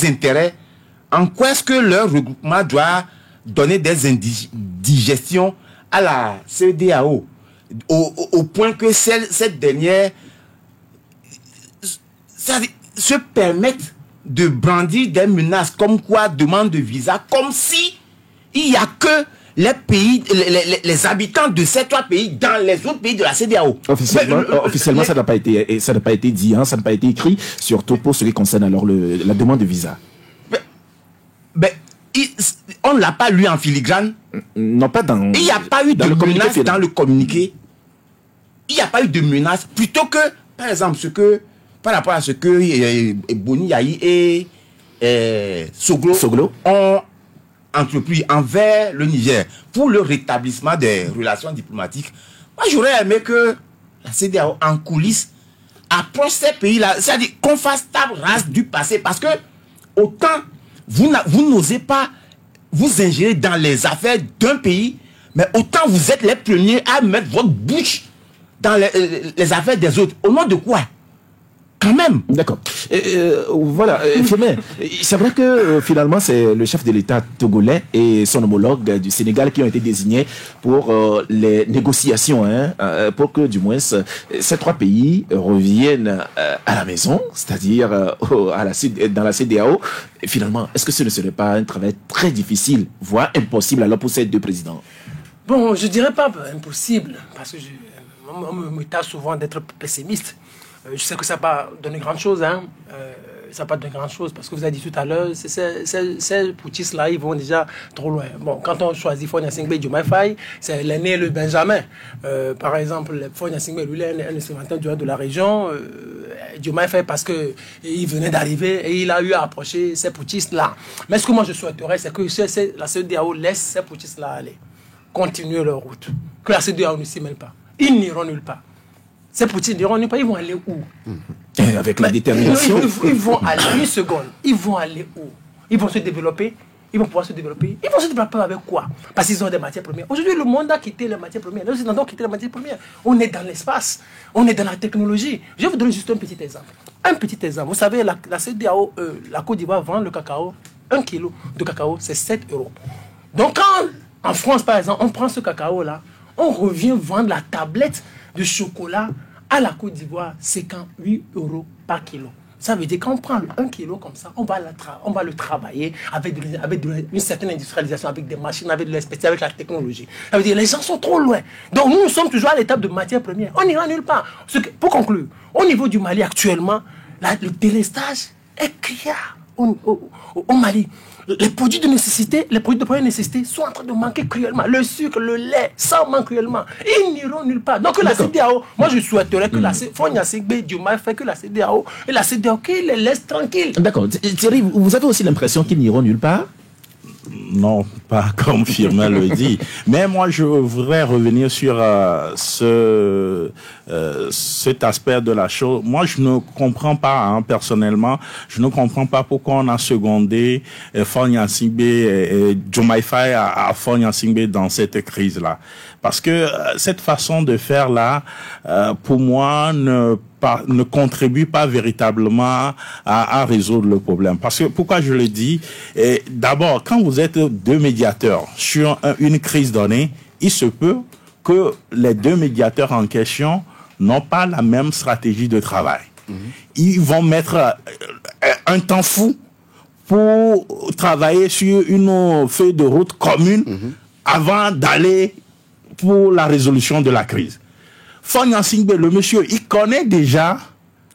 intérêts, en quoi est-ce que leur regroupement doit donner des indigestions à la CEDEAO au point que cette dernière se permettent de brandir des menaces comme quoi demande de visa, comme si il n'y a que les pays, les habitants de ces 3 pays dans les autres pays de la CEDEAO. Officiellement, ça n'a pas été dit, ça n'a pas été écrit, surtout pour ce qui concerne alors la demande de visa. On ne l'a pas lu en filigrane. Non, pas dans. Il n'y a pas eu de menace dans le communiqué. Il n'y a pas eu de menace. Plutôt que, par exemple, par rapport à ce que Boni Yahi et Soglo ont entrepris envers le Niger pour le rétablissement des relations diplomatiques. Moi, j'aurais aimé que la CEDEAO en coulisses approche ces pays-là, c'est-à-dire qu'on fasse table rase du passé, parce que autant vous n'osez pas vous ingérer dans les affaires d'un pays, mais autant vous êtes les premiers à mettre votre bouche dans les affaires des autres. Au nom de quoi? Quand même. D'accord. Voilà, c'est vrai que finalement, c'est le chef de l'État togolais et son homologue du Sénégal qui ont été désignés pour les négociations, pour que du moins ces 3 pays reviennent à la maison, c'est-à-dire dans la CEDEAO. Et finalement, est-ce que ce ne serait pas un travail très difficile, voire impossible alors pour ces 2 présidents? Bon, je dirais pas impossible, parce que on me tâche souvent d'être pessimiste. Je sais que ça n'a pas donné grand-chose, ça n'a pas donné grand-chose, parce que vous avez dit tout à l'heure, ces poutistes-là, ils vont déjà trop loin. Bon, quand on choisit Faure Gnassingbé et Diomaye Faye, c'est l'aîné et le Benjamin. Par exemple, Faure Gnassingbé, lui, il est un expérimental de la région. Diomaye Faye, parce qu'il venait d'arriver et il a eu à approcher ces poutistes-là. Mais ce que moi je souhaiterais, c'est que la CEDEAO laisse ces poutistes-là aller, continuer leur route. Que la CEDEAO ne s'y mêle pas. Ils n'iront nulle part. Ces petits n'iront nulle part, ils vont aller où? Avec la détermination. Ils vont aller, une seconde, ils vont aller où? Ils vont se développer. ils vont pouvoir se développer. Ils vont se développer avec quoi? Parce qu'ils ont des matières premières. Aujourd'hui, le monde a quitté les matières premières. Les Occidentaux ont quitté les matières premières. On est dans l'espace. On est dans la technologie. Je vais vous donner juste un petit exemple. Un petit exemple. Vous savez, la CEDEAO, la Côte d'Ivoire vend le cacao. 1 kilo de cacao, c'est 7 €. Donc, quand en France, par exemple, on prend ce cacao-là, on revient vendre la tablette de chocolat à la Côte d'Ivoire, c'est quand 8 € par kilo. Ça veut dire qu'on prend 1 kilo comme ça, on va le travailler avec une certaine industrialisation, avec des machines, avec de l'expertise, avec la technologie. Ça veut dire que les gens sont trop loin. Donc nous sommes toujours à l'étape de matière première. On n'ira nulle part. Pour conclure, au niveau du Mali actuellement, le délestage est criard au Mali. Les produits de nécessité, les produits de première nécessité sont en train de manquer cruellement. Le sucre, le lait, ça manque cruellement. Ils n'iront nulle part. Donc la CEDEAO, moi je souhaiterais que la CEDEAO et la CEDEAO qu'ils les laissent tranquilles. D'accord. Thierry, vous avez aussi l'impression qu'ils n'iront nulle part? Non, pas comme Firmin le dit. Mais moi, je voudrais revenir sur cet aspect de la chose. Moi, je ne comprends pas, personnellement, je ne comprends pas pourquoi on a secondé Faure Gnassingbé et Diomaye Faye à Faure Gnassingbé dans cette crise-là. Parce que cette façon de faire là, pour moi, ne contribue pas véritablement à résoudre le problème. Parce que, pourquoi je le dis, d'abord, quand vous êtes deux médiateurs sur une crise donnée, il se peut que les deux médiateurs en question n'ont pas la même stratégie de travail. Ils vont mettre un temps fou pour travailler sur une feuille de route commune avant d'aller pour la résolution de la crise. Faure Gnassingbé, le monsieur, il connaît déjà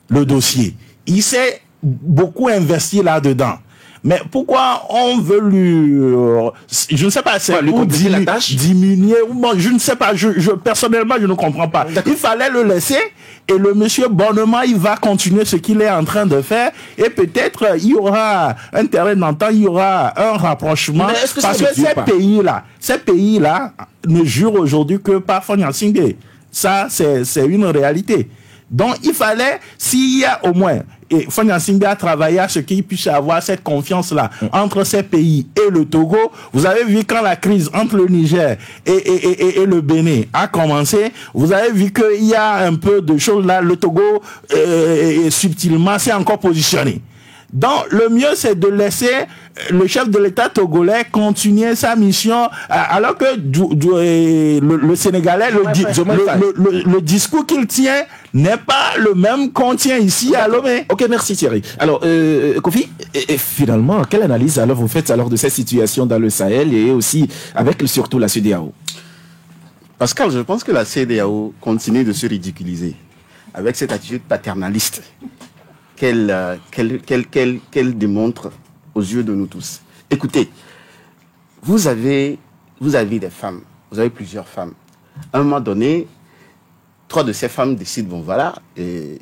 le dossier. Il s'est beaucoup investi là-dedans. Mais pourquoi on veut lui... je ne sais pas, c'est pour diminuer... Bon, je ne sais pas, personnellement, je ne comprends pas. Il fallait le laisser et le monsieur, bonnement, il va continuer ce qu'il est en train de faire et peut-être il y aura un terrain d'entente, il y aura un rapprochement. Parce que ces pays-là ne jurent aujourd'hui que par Faure Gnassingbé. Ça, c'est une réalité. Donc, il fallait, s'il y a au moins, et Faure Gnassingbé a travaillé à ce qu'il puisse avoir cette confiance-là entre ces pays et le Togo. Vous avez vu quand la crise entre le Niger et le Bénin a commencé, vous avez vu qu'il y a un peu de choses là, le Togo, subtilement, s'est encore positionné. Donc, le mieux, c'est de laisser le chef de l'État togolais continuer sa mission, alors que le Sénégalais, le discours qu'il tient n'est pas le même qu'on tient ici à Lomé. Ok, merci Thierry. Alors, Kofi, et finalement, quelle analyse alors vous faites alors de cette situation dans le Sahel et aussi avec surtout la CEDEAO? Pascal, je pense que la CEDEAO continue de se ridiculiser avec cette attitude paternaliste qu'elle démontre aux yeux de nous tous. Écoutez, vous avez des femmes, vous avez plusieurs femmes. À un moment donné, 3 de ces femmes décident, bon voilà, et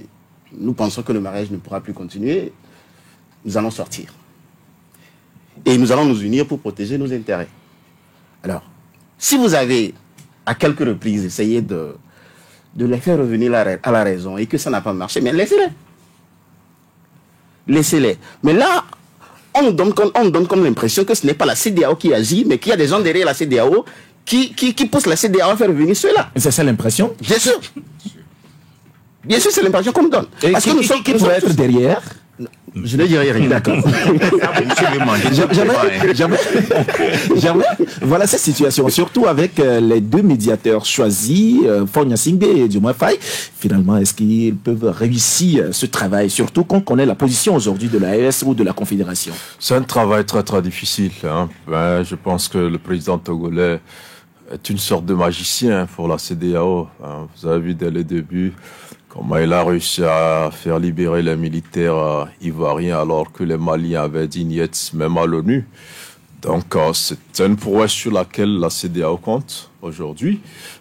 nous pensons que le mariage ne pourra plus continuer, nous allons sortir. Et nous allons nous unir pour protéger nos intérêts. Alors, si vous avez à quelques reprises essayé de les faire revenir à la raison et que ça n'a pas marché, mais laissez-les. Laissez-les. Mais là, on donne comme l'impression que ce n'est pas la CEDEAO qui agit, mais qu'il y a des gens derrière la CEDEAO qui poussent la CEDEAO à faire revenir ceux-là. C'est ça l'impression? Bien sûr. Bien sûr, c'est l'impression qu'on me donne. Et parce que nous sommes qui pourrait être derrière? Je ne dirai rien. D'accord. Jamais. Voilà cette situation, surtout avec les deux médiateurs choisis, Faure Gnassingbé et Diomaye Faye. Finalement, est-ce qu'ils peuvent réussir ce travail, surtout quand on connaît la position aujourd'hui de la AES ou de la Confédération? C'est un travail très très difficile. Je pense que le président togolais est une sorte de magicien pour la CEDEAO. Vous avez vu dès le début comment il a réussi à faire libérer les militaires ivoiriens alors que les Maliens avaient dit niet même à l'ONU. Donc c'est une prouesse sur laquelle la CEDEAO compte aujourd'hui.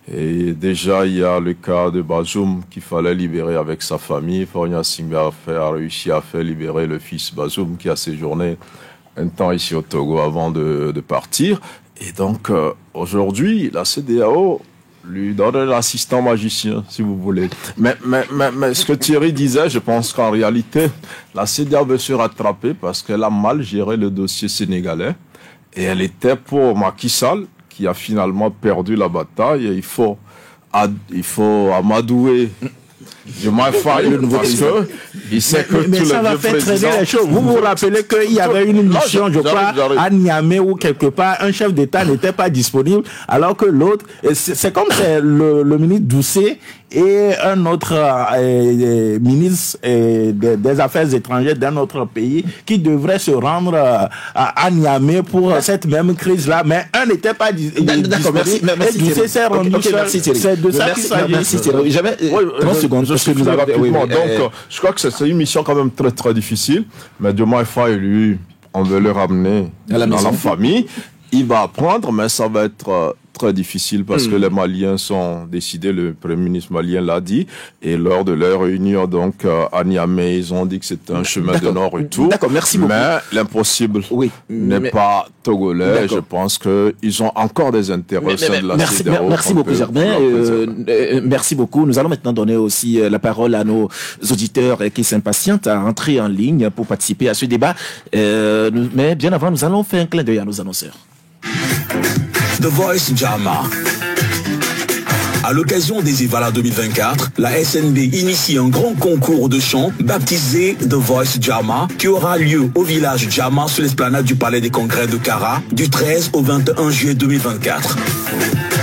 Et déjà il y a le cas de Bazoum qu'il fallait libérer avec sa famille. Faure Gnassingbé a réussi à faire libérer le fils Bazoum qui a séjourné un temps ici au Togo avant de partir. Et donc aujourd'hui la CEDEAO lui donner l'assistant magicien, si vous voulez. Mais ce que Thierry disait, je pense qu'en réalité, la CEDEAO veut se rattraper parce qu'elle a mal géré le dossier sénégalais. Et elle était pour Macky Sall, qui a finalement perdu la bataille. Et il faut amadouer Diomaye Faye, parce que il sait que mais ça va faire traîner les choses. Vous vous rappelez qu'il y avait une mission, je crois, à Niamey, où quelque part un chef d'État n'était pas disponible, alors que l'autre, c'est comme le ministre Doucet et un autre ministre des Affaires étrangères d'un autre pays qui devrait se rendre à Niamey pour cette même crise-là, mais un n'était pas disponible. D'accord, merci. Et Doucet s'est rendu seul. C'est de ça qu'il s'agit. Merci Thierry. J'avais 30 secondes. Donc, je crois que c'est une mission quand même très très difficile, mais Diomaye Faye, lui, on veut le ramener dans la famille. Il va apprendre, mais ça va être très difficile parce que les Maliens sont décidés, le Premier ministre malien l'a dit, et lors de leur réunion donc à Niamey, ils ont dit que c'était un chemin de non-retour. D'accord, merci beaucoup. Mais l'impossible n'est pas togolais. Je pense qu'ils ont encore des intérêts au sein de la CEDEAO. Merci beaucoup, Germain. Merci beaucoup. Nous allons maintenant donner aussi la parole à nos auditeurs qui s'impatientent à entrer en ligne pour participer à ce débat. Mais bien avant, nous allons faire un clin d'œil à nos annonceurs. The Voice Jama. À l'occasion des Ivala 2024, la SNB initie un grand concours de chant baptisé The Voice Jama qui aura lieu au village Jama sur l'esplanade du Palais des Congrès de Kara du 13 au 21 juillet 2024.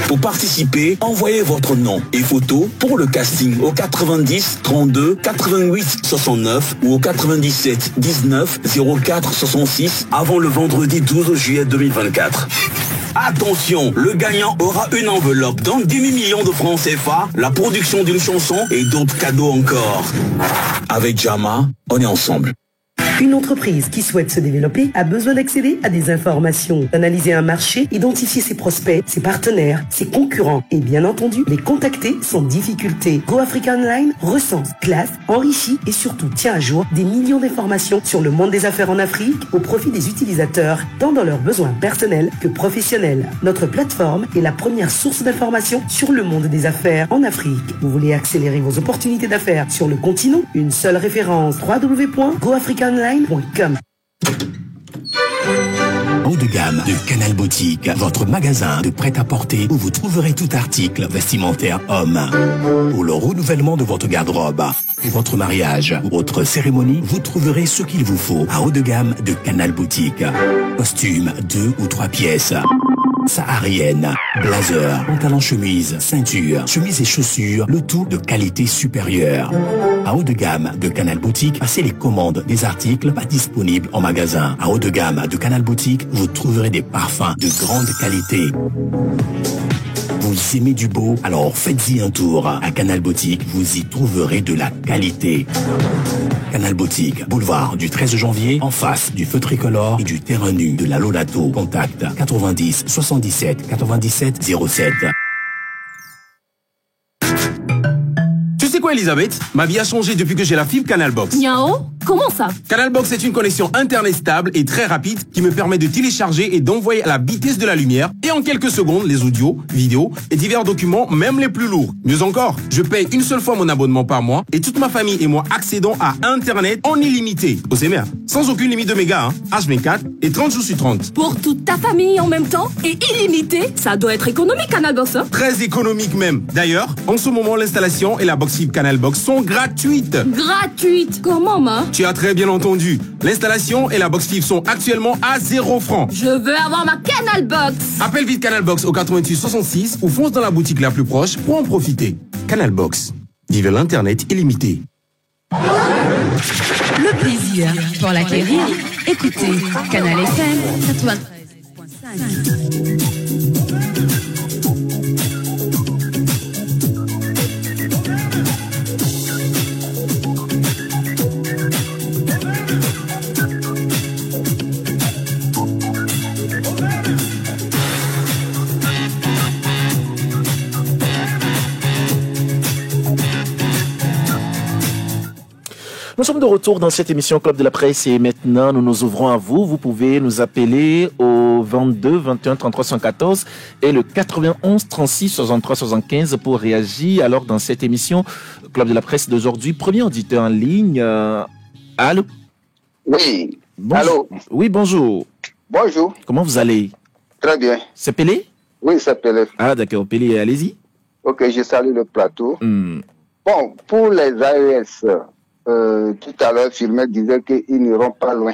Pour participer, envoyez votre nom et photo pour le casting au 90 32 88 69 ou au 97 19 04 66 avant le vendredi 12 juillet 2024. Attention, le gagnant aura une enveloppe d'un demi-million de francs CFA, la production d'une chanson et d'autres cadeaux encore. Avec Jama, on est ensemble. Une entreprise qui souhaite se développer a besoin d'accéder à des informations, d'analyser un marché, identifier ses prospects, ses partenaires, ses concurrents et bien entendu les contacter sans difficulté. Go Africa Online recense, classe, enrichit et surtout tient à jour des millions d'informations sur le monde des affaires en Afrique au profit des utilisateurs, tant dans leurs besoins personnels que professionnels. Notre plateforme est la première source d'informations sur le monde des affaires en Afrique. Vous voulez accélérer vos opportunités d'affaires sur le continent? Une seule référence, www.goafricaonline.com. Haut de gamme de Canal Boutique, votre magasin de prêt-à-porter où vous trouverez tout article vestimentaire homme. Pour le renouvellement de votre garde-robe, pour votre mariage ou autre cérémonie, vous trouverez ce qu'il vous faut à haut de gamme de Canal Boutique. Costumes 2 ou 3 pièces. Saharienne, blazer, pantalon chemise, ceinture, chemise et chaussures, le tout de qualité supérieure. À haut de gamme de Canal Boutique, passez les commandes des articles pas disponibles en magasin. À haut de gamme de Canal Boutique, vous trouverez des parfums de grande qualité. Vous aimez du beau? Alors faites-y un tour. À Canal Boutique, vous y trouverez de la qualité. Canal Boutique, boulevard du 13 janvier, en face du feu tricolore et du terrain nu de la Lolato. Contact 90 77 97 07. Tu sais quoi, Elisabeth? Ma vie a changé depuis que j'ai la fibre Canal Box. Niao? Comment ça? Canal Box est une connexion internet stable et très rapide qui me permet de télécharger et d'envoyer à la vitesse de la lumière et en quelques secondes les audios, vidéos et divers documents, même les plus lourds. Mieux encore, je paye une seule fois mon abonnement par mois et toute ma famille et moi accédons à Internet en illimité. Au CMR, sans aucune limite de mégas, H24 et 30 jours sur 30. Pour toute ta famille en même temps et illimité, ça doit être économique Canal Box, hein? Très économique même. D'ailleurs, en ce moment, l'installation et la box fibre Canal Box sont gratuites. Gratuite? Comment, ma? Tu as très bien entendu. L'installation et la box fibre sont actuellement à 0 francs. Je veux avoir ma Canal Box. Appelle vite Canal Box au 88 66 ou fonce dans la boutique la plus proche pour en profiter. Canal Box. Vivez l'Internet illimité. Le plaisir pour l'acquérir. Écoutez Canal FM 93.5. Nous sommes de retour dans cette émission Club de la Presse et maintenant nous nous ouvrons à vous. Vous pouvez nous appeler au 22 21 33 114 et le 91 36 63 75 pour réagir. Alors dans cette émission Club de la Presse d'aujourd'hui, premier auditeur en ligne. Allô? Oui. Bonjour. Allô? Oui, bonjour. Bonjour. Comment vous allez? Très bien. C'est Pelé? Oui, c'est Pelé. Ah, d'accord. Pelé, allez-y. Ok, je salue le plateau. Bon, pour les AES, tout à l'heure, Firmet disait qu'ils n'iront pas loin.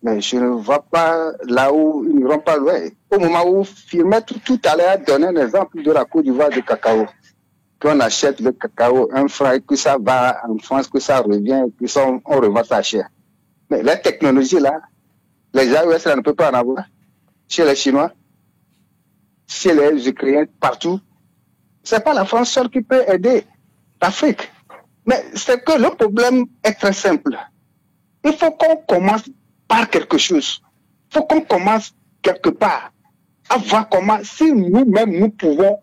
Mais je ne vois pas là où ils n'iront pas loin. Au moment où Firmet tout à l'heure donné un exemple de la Côte d'Ivoire de cacao. Qu'on achète le cacao 1 franc et que ça va en France, que ça revient, et que on revend ça cher. Mais la technologie là, les AES là ne peuvent pas en avoir. Chez les Chinois, chez les Ukrainiens, partout. C'est pas la France seule qui peut aider l'Afrique. Mais c'est que le problème est très simple. Il faut qu'on commence par quelque chose. Il faut qu'on commence quelque part à voir comment, si nous-mêmes nous pouvons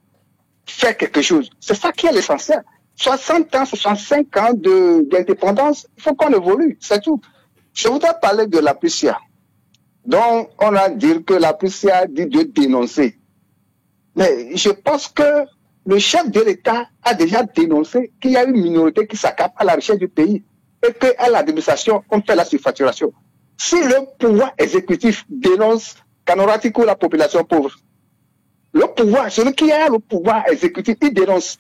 faire quelque chose. C'est ça qui est l'essentiel. 60 ans, 65 ans d'indépendance, il faut qu'on évolue, c'est tout. Je voudrais parler de la PUCIA. Donc, on a dit que la PUCIA dit de dénoncer. Mais je pense que le chef de l'État a déjà dénoncé qu'il y a une minorité qui s'accapare à la richesse du pays et qu'à l'administration, on fait la surfacturation. Si le pouvoir exécutif dénonce qu'en aura-t-il la population pauvre, le pouvoir, celui qui a le pouvoir exécutif, il dénonce.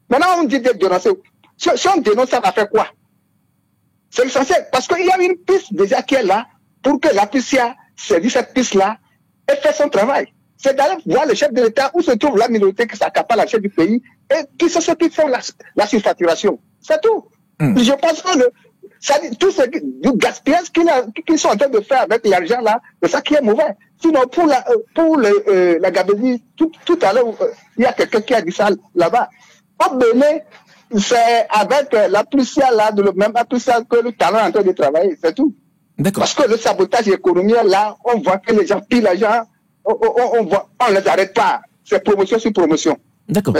Maintenant, on dit de dénoncer. Si on dénonce, ça va faire quoi? C'est l'essentiel. Parce qu'il y a une piste déjà qui est là pour que la PUCIA saisisse cette piste-là et fait son travail. C'est d'aller voir le chef de l'État où se trouve la minorité qui s'accapare la chef du pays et qui sont ceux qui font la surfacturation. C'est tout. Je pense que tout ce du gaspillage qu'ils sont en train de faire avec l'argent là, c'est ça qui est mauvais. Sinon, pour la Gabésie, tout à l'heure, il y a quelqu'un qui a dit ça là-bas. Au Bénin, c'est avec la PUCIA là, même la PUCIA que le talent est en train de travailler, c'est tout. Parce que le sabotage économique là, on voit que les gens pillent l'argent, on les arrête pas. C'est promotion sur promotion. D'accord.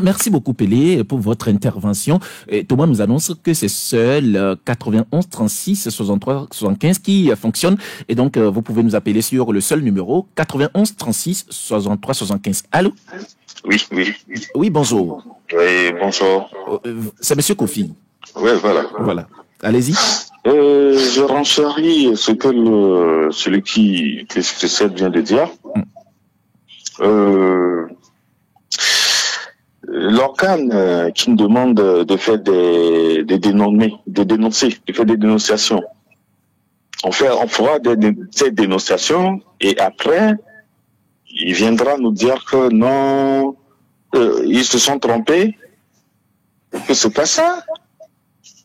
Merci beaucoup, Pelé, pour votre intervention. Et Thomas nous annonce que c'est seul 91 36 63 75 qui fonctionne. Et donc, vous pouvez nous appeler sur le seul numéro 91 36 63 75. Allô? Oui. Oui, bonjour. Oui, bonjour. C'est Monsieur Kofi. Oui, voilà. Voilà. Allez-y. Je renchéris ce que celui qui précède vient de dire. L'organe qui nous demande de faire de faire des dénonciations. On fera ces dénonciations et après, il viendra nous dire que non, ils se sont trompés, que c'est pas ça,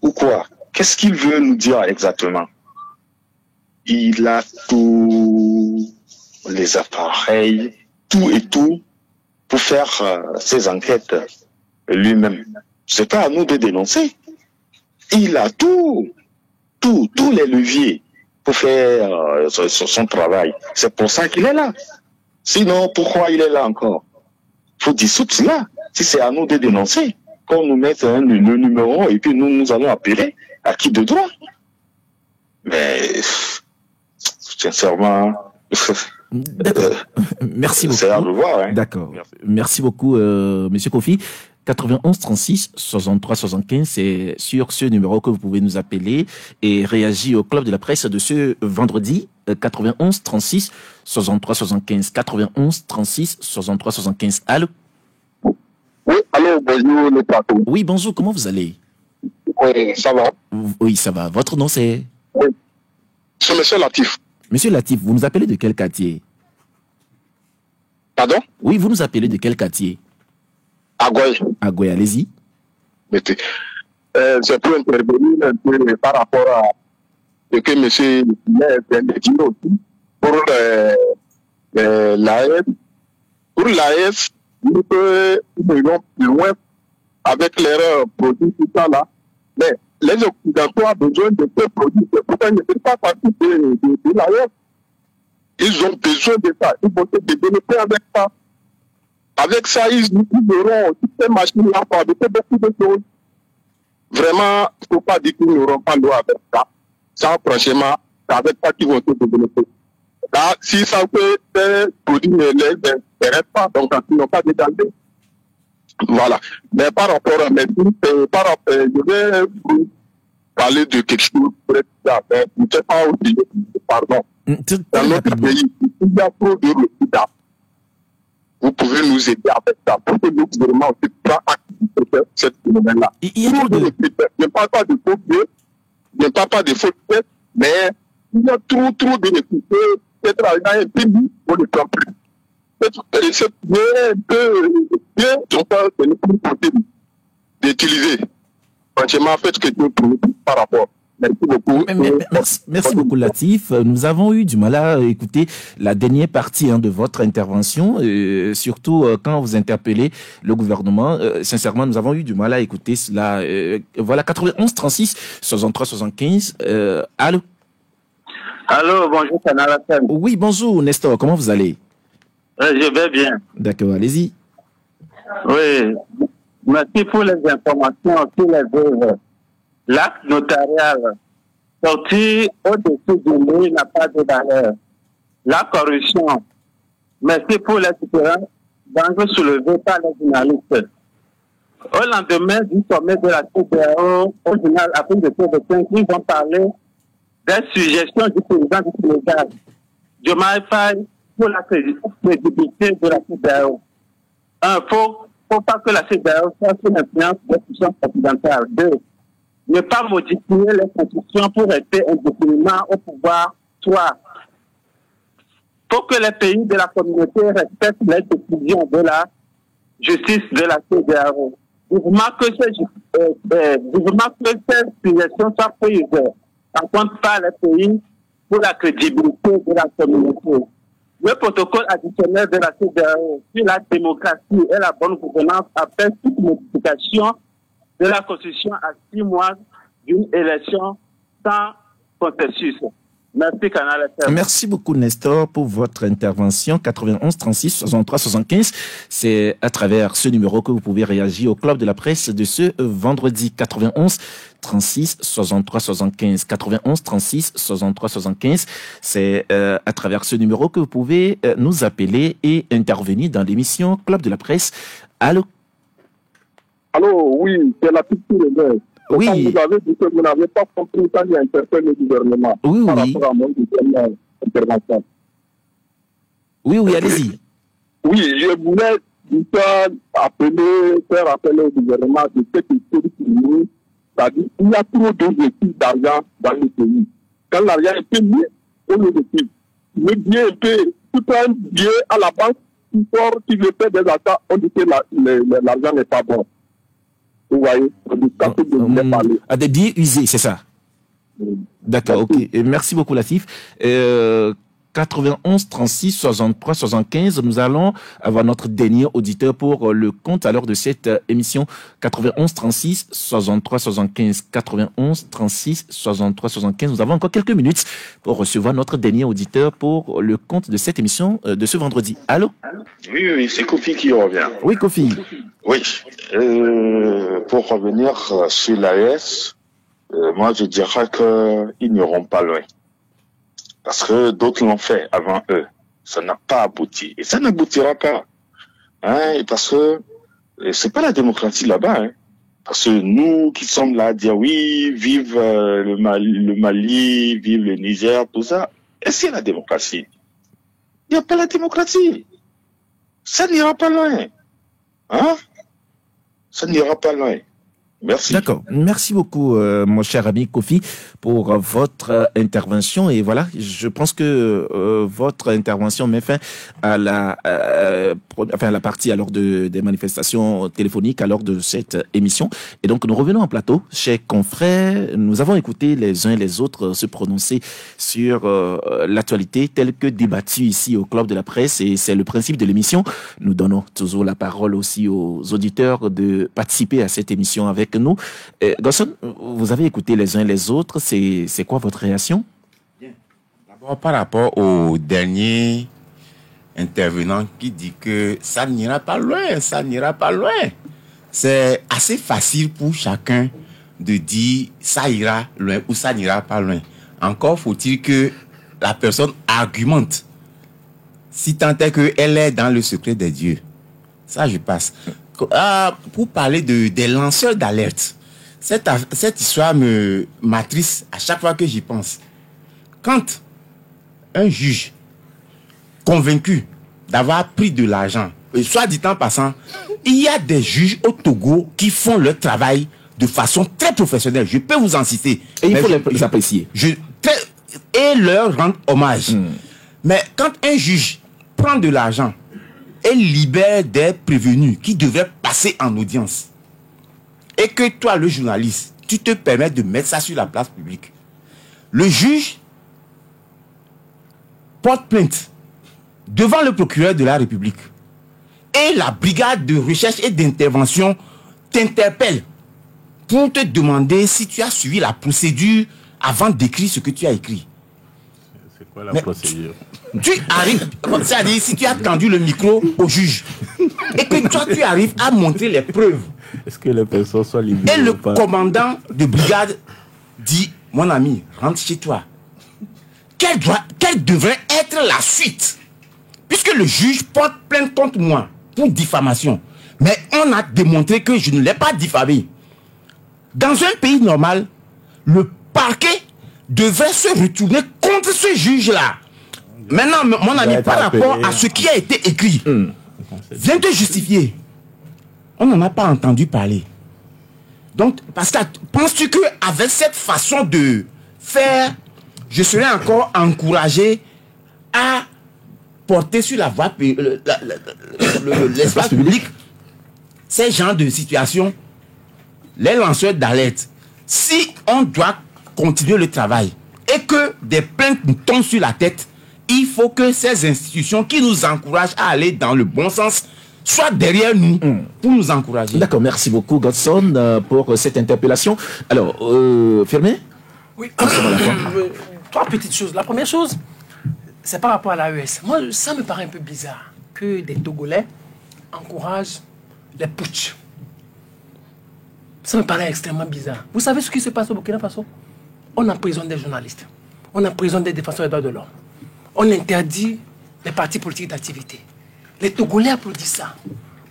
ou quoi? Qu'est-ce qu'il veut nous dire exactement? Il a tous les appareils, tout pour faire ses enquêtes lui-même. C'est pas à nous de dénoncer. Il a tous les leviers pour faire son travail. C'est pour ça qu'il est là. Sinon, pourquoi il est là encore? Faut dissoudre cela. Si c'est à nous de dénoncer, qu'on nous mette le numéro et puis nous allons appeler à qui de droit. Mais sincèrement, merci beaucoup. C'est à revoir. Hein. D'accord. Merci beaucoup, Monsieur Kofi. 91 36 63 75, c'est sur ce numéro que vous pouvez nous appeler et réagir au club de la presse de ce vendredi. 91 36 63 75. 91 36 63 75. Allô? Oui, allô, bonjour le plateau. Oui, bonjour, comment vous allez? Oui, ça va. Oui, ça va. Votre nom c'est? Oui. C'est Monsieur Latif. Monsieur Latif, vous nous appelez de quel quartier? Pardon? Oui, vous nous appelez de quel quartier? Agoy, allez-y. Je peux intervenir un peu par rapport à ce que monsieur vient de dire aussi pour l'AS. Pour l'AS, nous allons plus loin avec l'erreur produit, tout ça là. Mais les Occidentaux ont besoin de ces produits. C'est pourquoi ils ne font pas partie de l'AS. Ils ont besoin de ça. Ils vont se développer avec ça. Avec ça, ils auront toutes ces machines-là pour fabriquer beaucoup de choses. Vraiment, il ne faut pas dire qu'ils n'auront pas l'eau avec ça. Ça, franchement, c'est avec ça qu'ils vont se développer. Là, si ça fait ces produits ne les intéressent pas, donc ils n'ont pas d'étendue. Voilà. Mais par rapport à mes je vais vous parler de quelque chose. Je ne sais pas aussi, pardon. Dans notre pays, il y a trop de résultats. Vous pouvez nous aider avec ça pour que le gouvernement ne prenne acte de cette phénomène-là. Je ne parle pas de faux pieds, je ne parle pas de faux pieds, mais il y a trop de résultats. Peut-être dans un pays, on ne prend plus. C'est bien, ce n'est plus possible d'utiliser. Franchement, faites ce que tu veux par rapport. Merci beaucoup. Merci beaucoup, Latif. Nous avons eu du mal à écouter la dernière partie de votre intervention, surtout quand vous interpellez le gouvernement. Sincèrement, nous avons eu du mal à écouter cela. Voilà, 91 36 63 75. Allô? Allô, bonjour, Canal FM. Oui, bonjour, Nestor. Comment vous allez? Je vais bien. D'accord, allez-y. Oui, merci pour les informations sur les œuvres. L'acte notarial sorti au-dessus de lui n'a pas de valeur. La corruption. Merci pour les différents angles soulevés par les journalistes. Au lendemain du sommet de la CEDEAO, au journal Afrique de Côte-d'Ivoire, ils ont parlé des suggestions du président du Sénégal, Diomaye Faye, pour la crédibilité de la CEDEAO. Il ne faut pas que la CEDEAO soit sous l'influence des puissances occidentales. 2. Ne pas modifier les constitutions pour rester indéfiniment au pouvoir. 3. Faut que les pays de la communauté respectent les décisions de la justice de la CEDEAO. Vivement que ces suggestions soient prises en compte par les pays pour la crédibilité de la communauté. Le protocole additionnel de la CEDEAO sur la démocratie et la bonne gouvernance appelle toute modification de la Constitution à 6 mois d'une élection sans processus. Merci, Canal FM. Merci beaucoup, Nestor, pour votre intervention. 91 36 63 75. C'est à travers ce numéro que vous pouvez réagir au Club de la Presse de ce vendredi. 91 36 63 75. 91 36 63 75. C'est à travers ce numéro que vous pouvez nous appeler et intervenir dans l'émission Club de la Presse. Allô? Allô, oui, c'est la petite réserve. Oui. Quand vous avez dit que vous n'avez pas compris quand il interpelle le gouvernement par rapport à mon intervention. Oui, allez-y. Oui, je voulais faire appeler au gouvernement de ce qu'il faut nous. C'est-à-dire qu'il y a trop d'objectifs d'argent dans le pays. Quand l'argent est payé, on le retire. Le bien est payé. Tout un bien à la banque qui sort, qui veut faire des achats, on dit que l'argent n'est pas bon. Vous voyez, à des billets usés, c'est ça? D'accord, ok. Et merci beaucoup, Latif. 91 36 63 75. Nous allons avoir notre dernier auditeur pour le compte à l'heure de cette émission. 91 36 63 75. 91 36 63 75. Nous avons encore quelques minutes pour recevoir notre dernier auditeur pour le compte de cette émission de ce vendredi. Allô? Oui, c'est Kofi qui revient. Oui, Kofi. Oui. Pour revenir sur l'AES, moi je dirais qu'ils n'iront pas loin. Parce que d'autres l'ont fait avant eux. Ça n'a pas abouti. Et ça n'aboutira pas. Parce que c'est pas la démocratie là-bas. Parce que nous qui sommes là à dire oui, vive le Mali, vive le Niger, tout ça. Est-ce qu'il y a la démocratie? Il n'y a pas la démocratie. Ça n'ira pas loin. Ça n'ira pas loin. Merci. D'accord. Merci beaucoup, mon cher ami Kofi, pour votre intervention. Et voilà, je pense que votre intervention met fin à la partie alors des manifestations téléphoniques alors de cette émission. Et donc, nous revenons en plateau. Chers confrères, nous avons écouté les uns et les autres se prononcer sur l'actualité telle que débattue ici au Club de la Presse. Et c'est le principe de l'émission. Nous donnons toujours la parole aussi aux auditeurs de participer à cette émission avec nous. Gosson, vous avez écouté les uns et les autres. C'est quoi votre réaction? D'abord, par rapport au dernier intervenant qui dit que ça n'ira pas loin, ça n'ira pas loin. C'est assez facile pour chacun de dire ça ira loin ou ça n'ira pas loin. Encore faut-il que la personne argumente. Si tant est qu'elle est dans le secret des dieux. Ça, je passe. Pour parler des lanceurs d'alerte, cette histoire m'attriste à chaque fois que j'y pense. Quand un juge convaincu d'avoir pris de l'argent, et soit dit en passant, il y a des juges au Togo qui font leur travail de façon très professionnelle. Je peux vous en citer. Et il faut les apprécier. Et leur rendre hommage. Mais quand un juge prend de l'argent et libère des prévenus qui devraient passer en audience, et que toi, le journaliste, tu te permets de mettre ça sur la place publique, le juge porte plainte devant le procureur de la République et la brigade de recherche et d'intervention t'interpelle pour te demander si tu as suivi la procédure avant d'écrire ce que tu as écrit. C'est quoi la procédure? Tu arrives, c'est-à-dire si tu as tendu le micro au juge et que toi tu arrives à montrer les preuves. Est-ce que les personnes sont libérées? Et le commandant de brigade dit, mon ami, rentre chez toi. Quelle devrait être la suite? Puisque le juge porte plainte contre moi pour diffamation. Mais on a démontré que je ne l'ai pas diffamé. Dans un pays normal, le parquet devrait se retourner contre ce juge-là. Maintenant, mon ami, par rapport à ce qui a été écrit, viens te justifier. On n'en a pas entendu parler. Donc, Pascal, penses-tu qu'avec cette façon de faire, je serais encore encouragé à porter sur la voie, l'espace public, ces genres de situations, les lanceurs d'alerte? Si on doit continuer le travail et que des plaintes nous tombent sur la tête, il faut que ces institutions qui nous encouragent à aller dans le bon sens soient derrière nous pour nous encourager. D'accord, merci beaucoup Godson pour cette interpellation. Alors, Firmin? Oui, 3 petites choses. La première chose, c'est par rapport à l'AES. Moi, ça me paraît un peu bizarre que des Togolais encouragent les putsch. Ça me paraît extrêmement bizarre. Vous savez ce qui se passe au Burkina Faso? On emprisonne des journalistes. On emprisonne des défenseurs des droits de l'homme. On interdit les partis politiques d'activité. Les Togolais applaudissent ça.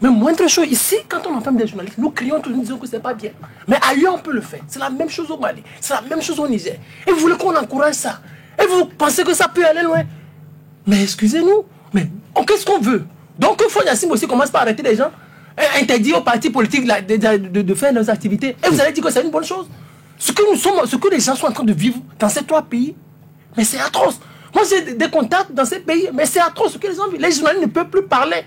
Mais moindre chose, ici, quand on enferme des journalistes, nous crions, nous disons que c'est pas bien. Mais ailleurs, on peut le faire. C'est la même chose au Mali. C'est la même chose au Niger. Et vous voulez qu'on encourage ça? Et vous pensez que ça peut aller loin? Mais excusez-nous. Mais qu'est-ce qu'on veut? Donc, il faut Yassine aussi commence par arrêter les gens, interdire aux partis politiques de faire leurs activités. Et vous allez dire que c'est une bonne chose? Ce que les gens sont en train de vivre dans ces 3 pays, mais c'est atroce. Moi, j'ai des contacts dans ces pays, mais c'est atroce ce que les gens vivent. Les journalistes ne peuvent plus parler.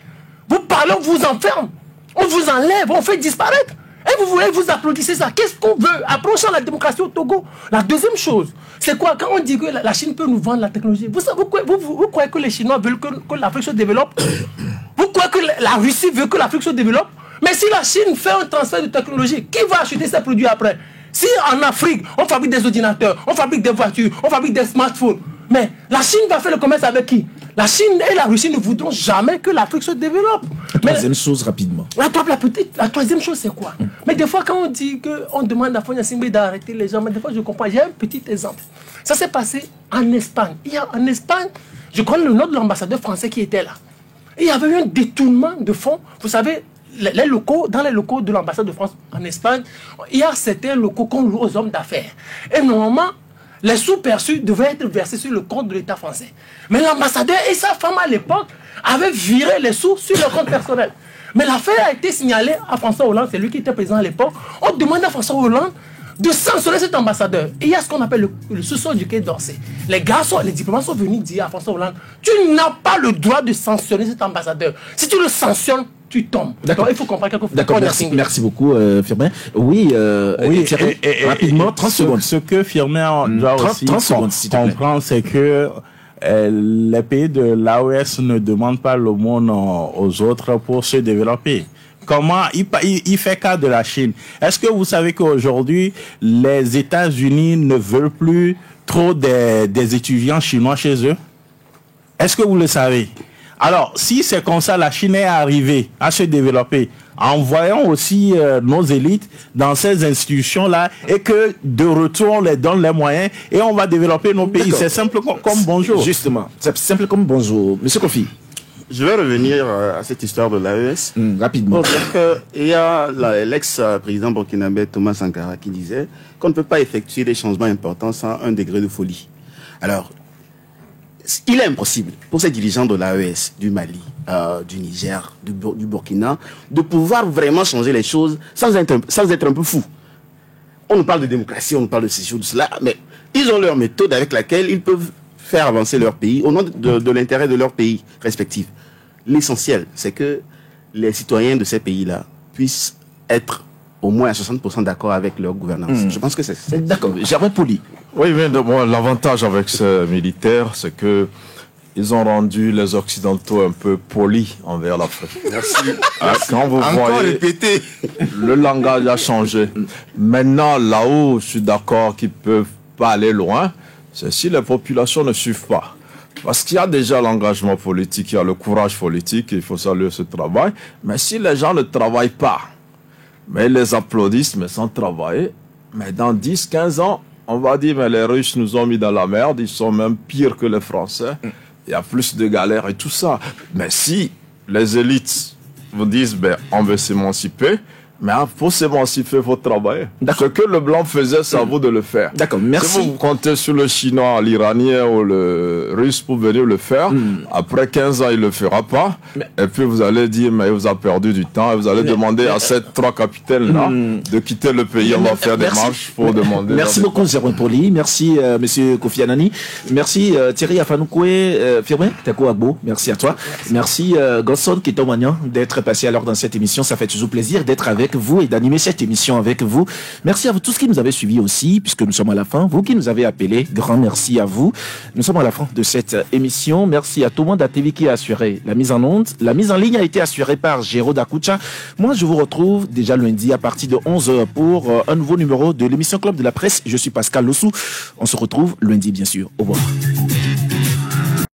Vous parlez, on vous enferme, on vous enlève, on fait disparaître. Et vous voulez vous applaudissez ça. Qu'est-ce qu'on veut? Approchons la démocratie au Togo. La deuxième chose, c'est quoi? Quand on dit que la Chine peut nous vendre la technologie, vous croyez que les Chinois veulent que l'Afrique se développe? Vous croyez que la Russie veut que l'Afrique se développe? Mais si la Chine fait un transfert de technologie, qui va acheter ces produits après? Si en Afrique, on fabrique des ordinateurs, on fabrique des voitures, on fabrique des smartphones, mais la Chine va faire le commerce avec qui? La Chine et la Russie ne voudront jamais que l'Afrique se développe. Troisième chose, rapidement. La troisième chose, c'est quoi? Mais des fois, quand on dit qu'on demande à Fonia Singbe d'arrêter les gens, mais des fois, je comprends. J'ai un petit exemple. Ça s'est passé en Espagne. En Espagne, je connais le nom de l'ambassadeur français qui était là. Et il y avait eu un détournement de fonds. Vous savez, dans les locaux de l'ambassade de France en Espagne, il y a certains locaux qu'on loue aux hommes d'affaires. Et normalement, les sous perçus devaient être versés sur le compte de l'État français. Mais l'ambassadeur et sa femme à l'époque avaient viré les sous sur leur compte personnel. Mais l'affaire a été signalée à François Hollande, c'est lui qui était président à l'époque. On demande à François Hollande de censurer cet ambassadeur. Et il y a ce qu'on appelle le sous-sol du Quai d'Orsay. Les diplomates sont venus dire à François Hollande, tu n'as pas le droit de sanctionner cet ambassadeur. Si tu le sanctionnes, tu tombes. D'accord. Il faut comprendre quelque chose. D'accord, merci beaucoup, Firmin. Oui, Thierry, rapidement, 30 secondes. Ce que Firmin doit aussi comprendre, c'est que les pays de l'AOS ne demandent pas l'aumône aux autres pour se développer. Comment il fait cas de la Chine? Est-ce que vous savez qu'aujourd'hui, les États-Unis ne veulent plus trop des étudiants chinois chez eux? Est-ce que vous le savez? Alors, si c'est comme ça, la Chine est arrivée à se développer en voyant aussi nos élites dans ces institutions-là et que de retour, on les donne les moyens et on va développer nos pays. C'est simple comme bonjour. Justement, c'est simple comme bonjour. Monsieur Kofi. Je vais revenir à cette histoire de l'AES. Rapidement. Il y a l'ex-président burkinabé Thomas Sankara qui disait qu'on ne peut pas effectuer des changements importants sans un degré de folie. Alors, il est impossible pour ces dirigeants de l'AES, du Mali, du Niger, du Burkina, de pouvoir vraiment changer les choses sans être un peu fou. On nous parle de démocratie, on nous parle de ceci ou de cela, mais ils ont leur méthode avec laquelle ils peuvent faire avancer leur pays au nom de l'intérêt de leur pays respectif. L'essentiel, c'est que les citoyens de ces pays-là puissent être au moins à 60% d'accord avec leur gouvernance. Je pense que c'est d'accord. Germain Poli. Oui, mais bon, l'avantage avec ces militaires, c'est que ils ont rendu les Occidentaux un peu polis envers l'Afrique. Merci. Quand vous voyez, répété. Le langage a changé. Maintenant, là où je suis d'accord qu'ils ne peuvent pas aller loin, c'est si les populations ne suivent pas. Parce qu'il y a déjà l'engagement politique, il y a le courage politique, il faut saluer ce travail. Mais si les gens ne travaillent pas, mais ils les applaudissent, mais sans travailler, mais dans 10, 15 ans, on va dire, mais les Russes nous ont mis dans la merde, ils sont même pires que les Français. Il y a plus de galères et tout ça. Mais si les élites vous disent, ben, on veut s'émanciper, mais pour s'émanciper, il faut travailler. Ce que le blanc faisait, c'est à vous de le faire. D'accord, merci. Si vous comptez sur le chinois, l'Iranien ou le russe pour venir le faire, après 15 ans, il ne le fera pas. Et puis vous allez dire, mais il vous a perdu du temps. Et vous allez demander à ces 3 capitaines-là de quitter le pays. On va faire des marches pour demander. Merci beaucoup, Germain Poli. Merci, monsieur Kofi Anani. Merci, Thierry Afanoukoé, Firmin Tako Agbo. Merci à toi. Merci, Gosson Kitomagnan, d'être passé alors dans cette émission. Ça fait toujours plaisir d'être avec vous et d'animer cette émission avec vous. Merci à vous tous qui nous avez suivis aussi, puisque nous sommes à la fin. Vous qui nous avez appelés, grand merci à vous. Nous sommes à la fin de cette émission. Merci à tout le monde à TV qui a assuré la mise en onde. La mise en ligne a été assurée par Géraud Dakucha. Moi, je vous retrouve déjà lundi à partir de 11h pour un nouveau numéro de l'émission Club de la Presse. Je suis Pascal Lossou. On se retrouve lundi, bien sûr. Au revoir.